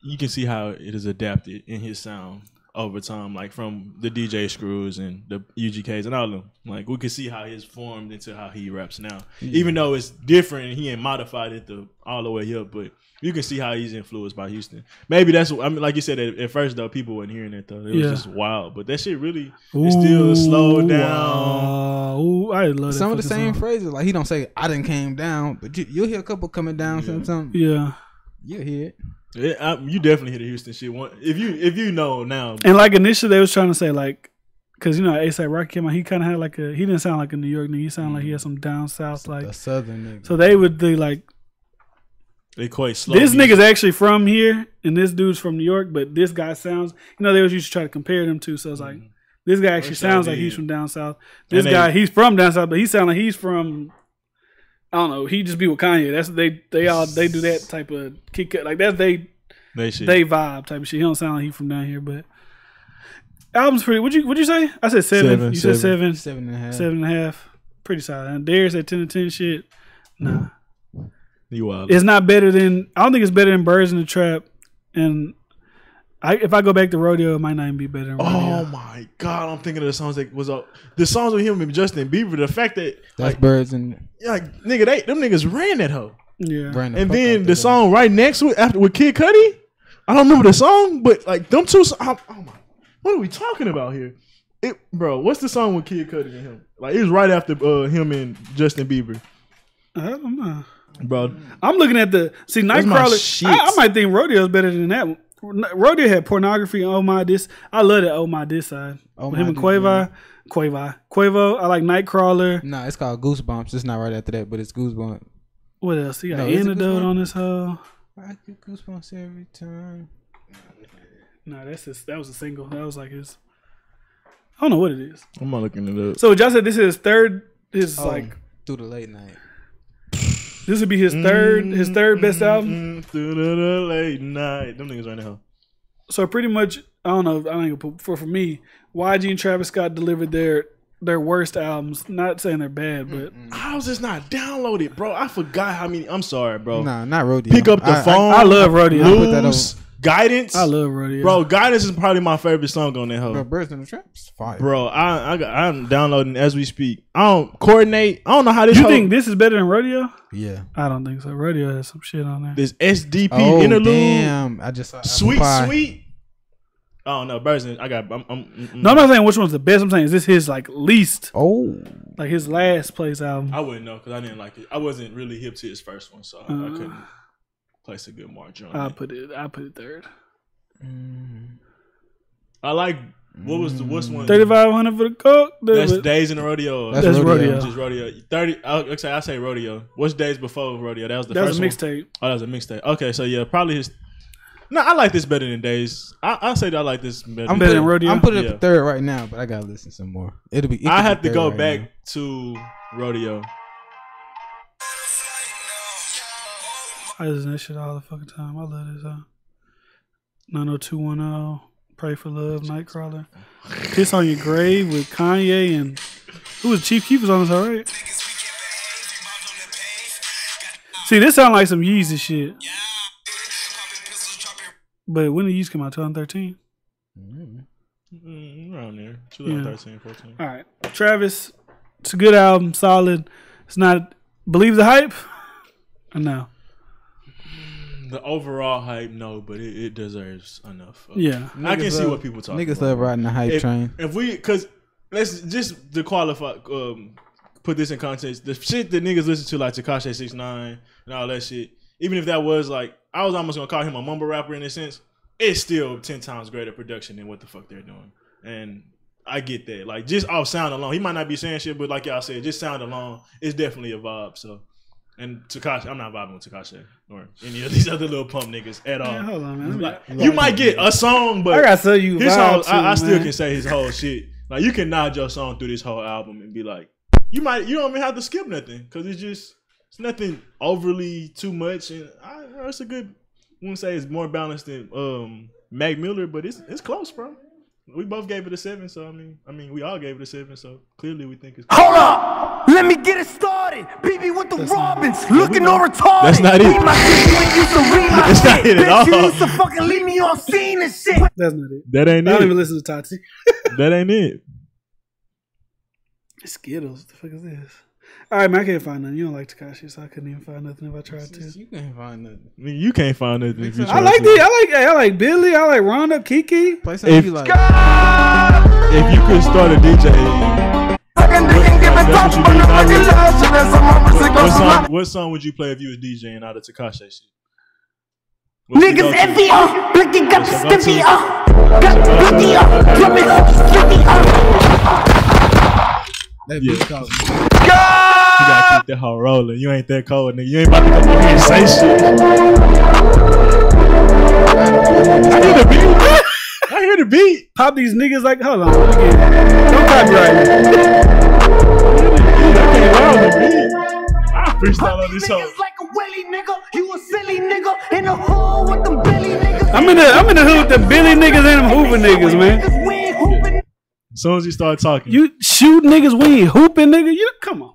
you can see how it is adapted in his sound over time, like from the DJ Screws and the UGKs and all of them. Like we can see how he's formed into how he raps now. Even though it's different and he ain't modified it all the way up, but you can see how he's influenced by Houston. Maybe that's what I mean, like you said at first though, people weren't hearing it though. It was just wild. But that shit really is still slowed down. I love some of the same phrases. Like he don't say I done came down, but you'll hear a couple coming down something. Yeah. You'll hear it. Yeah, you definitely hear the Houston shit. If you know now, and like initially they was trying to say like, because you know A$AP Rocky came out, he kind of had like he didn't sound like a New York nigga. He sounded like he had some down south like a southern nigga. So they would do like they quite slow. This nigga's actually from here, and this dude's from New York, but this guy sounds. You know they was used to try to compare them two. So it's like this guy actually sounds like he's from down south. This guy he's from down south, but he sounds like he's from. I don't know. He just be with Kanye. That's they do that type of kick like that's they vibe type of shit. He don't sound like he from down here, but album's pretty. What'd you say? I said 7. You said 7. 7.5. 7.5. Pretty solid. And Darius at 10 to 10 shit. Nah. You wild. It's not better than. I don't think it's better than Birds in the Trap. And if I go back to Rodeo, it might not even be better than Rodeo. Oh my god, I'm thinking of the songs that was the songs with him and Justin Bieber. The fact that that's like, Birds and nigga, them niggas ran that hoe. Yeah, and then the song right next to it with Kid Cudi. I don't remember the song, but like them two. Oh my, what are we talking about here? Bro, what's the song with Kid Cudi and him? Like it was right after him and Justin Bieber. I don't know, bro. I'm looking at Nightcrawler. I might think Rodeo is better than that one. Rodeo had Pornography and Oh My This. I love that Oh My This side. With him and Quavo. I like Nightcrawler. Nah, it's called Goosebumps. It's not right after that, but it's Goosebumps. What else? He got Antidote on this hoe. I get goosebumps every time. Nah, that was a single. That was like his. I don't know what it is. I'm not looking it up. So y'all said this is his third. Like Through the Late Night. This would be his third best album. Through the Late Night. Them niggas right now. So pretty much, I don't know. I think for me, YG and Travis Scott delivered their worst albums. Not saying they're bad, but how's this not downloaded, bro? I forgot how many. I'm sorry, bro. Nah, not Rodeo. Pick up the phone. I love Rodeo. Lose, Guidance. I love Rodeo. Bro, Guidance is probably my favorite song on that hoe. Bro, Birds in the Trap's fire. Bro, I'm downloading as we speak. I don't coordinate. I don't know how this. You think this is better than Rodeo? Yeah. I don't think so. Rodeo has some shit on there. This SDP Oh, interlude. damn. I just saw Sweet. Pie. I don't know. Birds. No, I'm not saying which one's the best. I'm saying is this his like least, Oh. like his last place album. I wouldn't know because I didn't like it. I wasn't really hip to his first one, so I couldn't place a good margin on I it. put it third. I like what's one? 3,500 for the coke. That's Days in the Rodeo. That's Rodeo. Just Rodeo. 30. I say Rodeo. What's Days before Rodeo? That was the That first was a one. mixtape. Oh, that was a mixtape. Okay, so yeah, probably his. No, I like this better than Days. I say that I like this better. I'm better than Rodeo. I'm putting it Yeah. for third right now, but I gotta listen some more. It I could have be to third go right back now. to Rodeo. I listen to that shit all the fucking time. I love this. 90210, Pray for Love, Nightcrawler. Piss on Your Grave with Kanye and who was Chief Keef was on this, all right? See, this sound like some Yeezy shit. But when did Yeezy come out? 2013? Around there. 2013, 14. All right. Travis, it's a good album, solid. It's not, believe the hype? Or no? The overall hype, no, but it deserves enough. Yeah. I can see what people talk Niggas about. love riding the hype train. If we, because let's just to qualify, put this in context. The shit that niggas listen to, like Tekashi 6ix9ine and all that shit, even if that was like, I was almost gonna call him a mumble rapper in a sense, it's still 10 times greater production than what the fuck they're doing. And I get that. Like, just off sound alone, he might not be saying shit, but like y'all said, just sound alone, it's definitely a vibe. So. And Tekashi, I'm not vibing with Tekashi or any of these other little pump niggas at all. Man, hold on, man. Like, you might get a song, but I gotta tell you, his whole, I still man. can say his whole shit. Like, you can nod your song through this whole album and be like, you don't even have to skip nothing because it's nothing overly too much. And it's a good. I wouldn't say it's more balanced than Mac Miller, but it's close, bro. We both gave it a 7, so I mean, we all gave it a 7, so clearly we think it's close. Hold up! Let me get it started. BB with the Robins, looking all retarded. That's not it. Read my shit, you ain't used to read my That's not shit. it at all. Bitch, you used to fucking leave me on scene and shit. That's not it. That ain't I don't even it. listen to Tati. That ain't it. Skittles. What the fuck is this? All right, man. I can't find nothing. You don't like Tekashi, so I couldn't even find nothing if I tried to. You can't find nothing. I mean, you can't find nothing if you I try like to. these. I like Billy. I like Rhonda, Kiki. Play something If- you like. If you could start a DJ, what song would you play if you was DJing out of Tekashi shit? What's your Niggas go-to? envy Blicky got What's your stiffy go-to? Got Blicky drumming stiffy That Yeah. bitch called. You gotta keep that hoe rolling. You ain't that cold, nigga. You ain't about to come over here and say shit. I hear the beat. I hear the beat. Pop these niggas like, hold on. Let me get it. Don't copyright me. I can't lie on the beat. I freestyle on this song. Niggas like a willy nigga. You a silly nigga in the hole with them Billy niggas. I'm in the hood with the Billy niggas and them Hoover niggas, man. We ain't hooping. As soon as you start talking, You shoot niggas, we ain't hooping, nigga. You come on.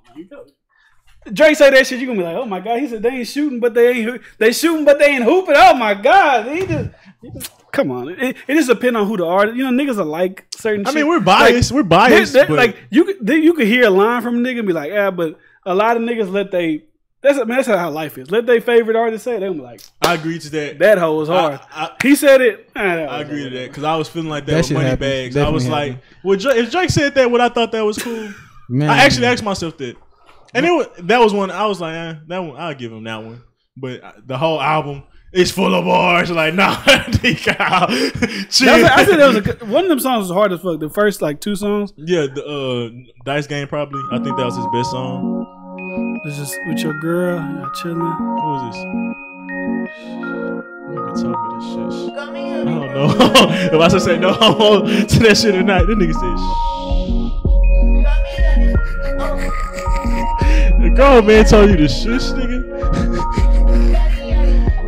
Drake say that shit, you gonna be like, oh my god. He said they ain't shooting, but they ain't. They shooting, but they ain't hooping. Oh my god. He just come on. It just depends on who the artist. You know, niggas are like certain. I shit. mean, we're biased. We're biased. Like, but like you could hear a line from a nigga and be like, yeah, but a lot of niggas that's how life is. Let their favorite artist say it. They gonna be like, I agree to that. that hoe was hard. I- He said it. I agree to that because I was feeling like that, That with shit Money happens. Bags. I was Definitely like, well, if Drake said that, would I thought that was cool? Man. I actually asked myself that, and that was one I was like, that one I'll give him that one. But the whole album is full of bars. Like, nah, chill. I said that was one of them songs was hard as fuck. The first like 2 songs. Yeah, the Dice Game probably. I think that was his best song. It's just with your girl, y'all chilling. What was this? Nigga told me this shit. I don't know if I should say no to that shit or not. That nigga said shh. The grown man told you to shush, nigga.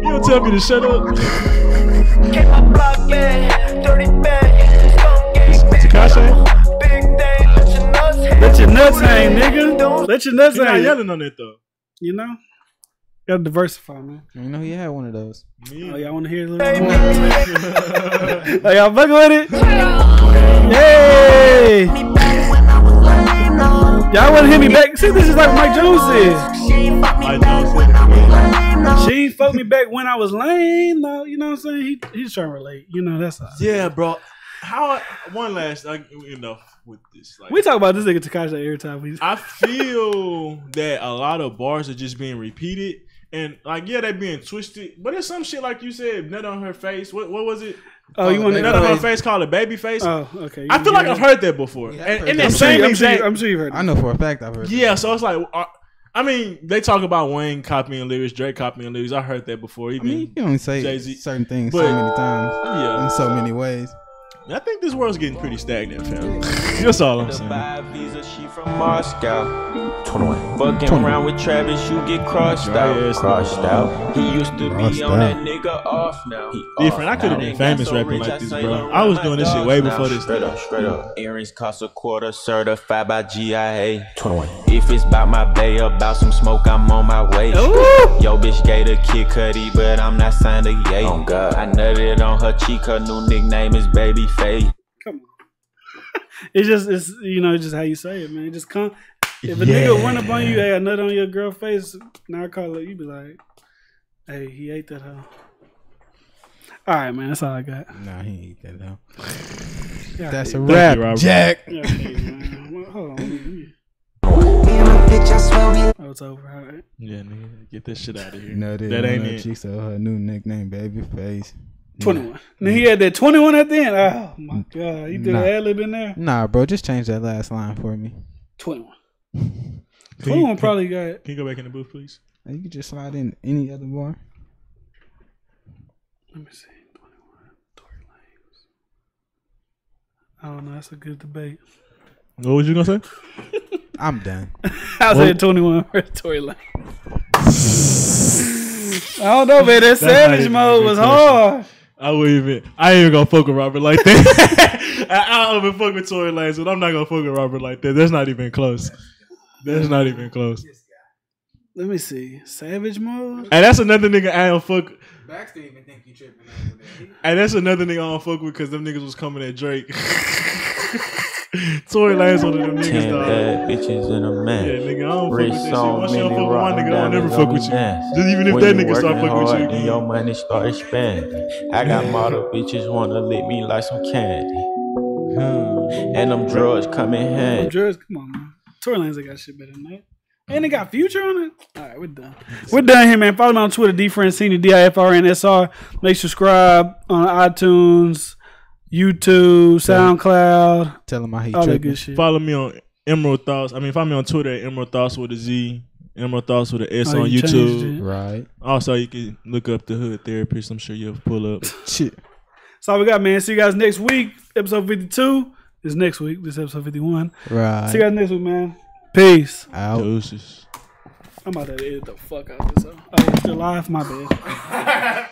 You don't tell me to shut up. Tekashi? Let your nuts hang, nigga. Let your nuts You're not hang. yelling on it though. You know, Gotta diversify, man. You know he had one of those. Oh, y'all want to hear a little bit more? Oh, y'all fucking with it? Yay! Y'all want to hear me back? See, this is like Mike Jones said. She fucked me back when I was lame. No, you know what I'm saying? He's trying to relate. You know, that's all. Yeah, bro. How one last enough with this. Like, we talk about this nigga Tekashi every time. I feel that a lot of bars are just being repeated. And like, yeah, they being twisted, but it's some shit like you said, nut on her face. What was it? Oh, you want to nut on her face? Call it baby face. Oh, okay. I feel like I've heard that before. Yeah, and heard that that. same exact, I'm sure you've heard. I know for a fact I've heard. Yeah, so it's like, I mean, they talk about Wayne copying lyrics, Drake copying lyrics. I heard that before. Even You can only say Jay-Z. certain things But- so many times yeah, in so many ways. I think this world's getting pretty stagnant, fam. That's all I'm saying. Buy visa, she from Moscow. 21. Fucking around with Travis, you get crossed out. Crossed out. He used to be on that nigga off now. Different. I could have been famous rapping like this, bro. I was doing this shit way before this. Straight up. Earrings cost a quarter, certified by GIA. 21. If it's about my bay, about some smoke, I'm on my way. Yo, bitch gave a Kid Cudi, but I'm not signed to Ye. Oh, God. I nutted on her cheek, her new nickname is Babyface. Come on. It's just how you say it, man. It just come. If a nigga run up on you, hey, a nut on your girl face, now I call it, you be like, hey, he ate that hoe. All right, man, that's all I got. Nah, he ain't eat that though. Yeah, That's a Thank wrap, you, Robert. Jack. Yeah, okay, man. Well, hold on. Oh, it's over. All right. Yeah, nigga, get this shit out of here. No, that ain't it. She said her new nickname, Babyface. 21. Then he had that 21 at the end. Oh, my God. You did Nah. an ad-lib in there? Nah, bro, just change that last line for me. 21. Can 21 you- probably got. Can you go back in the booth, please? You can just slide in any other bar. Let me see. 21. Tory Lanez. I don't know. That's a good debate. What was you gonna say? I'm done. I said 21 for Tory Lanez. I don't know, man. That savage even a mode good was question. hard. I ain't even gonna fuck with Robert like that. I don't even fuck with Tory Lanez, but I'm not gonna fuck with Robert like that. That's not even close. That's not even close. Let me see. Savage mode? And that's another nigga I don't fuck. Baxter even think you tripping over there. And that's another nigga I don't fuck with because them niggas was coming at Drake. Tory Lanez one of them niggas, 10 dog. bad bitches in a man. Yeah, nigga, I don't fuck with Rich that shit. song, Once you don't many fuck with my rock nigga, I don't never diamonds fuck on with me you. dance. Just even if When that you nigga start working fucking with hard, you then your again. money start expanding. I got model bitches wanna lick me like some candy. And them drugs come in handy. Drugs, come on, man. Tory Lanez ain't got shit better than that. And they got Future on it? All right, we're done. We're done here, man. Follow me on Twitter, DFrancini, DIFRNSR. Make sure subscribe on iTunes, YouTube, SoundCloud, Tell him how he all that tripping. good shit. Follow me on Emerald Thoughts. Follow me on Twitter at Emerald Thoughts with a Z. Emerald Thoughts with an S Oh, on you changed YouTube. it. Right. Also, you can look up the Hood Therapist. I'm sure you'll pull up. Shit. That's all we got, man. See you guys next week. Episode 52 is next week. This is episode 51. Right. See you guys next week, man. Peace. Out. Deuces. I'm about to edit the fuck out of this. Oh, it's still live? My bad.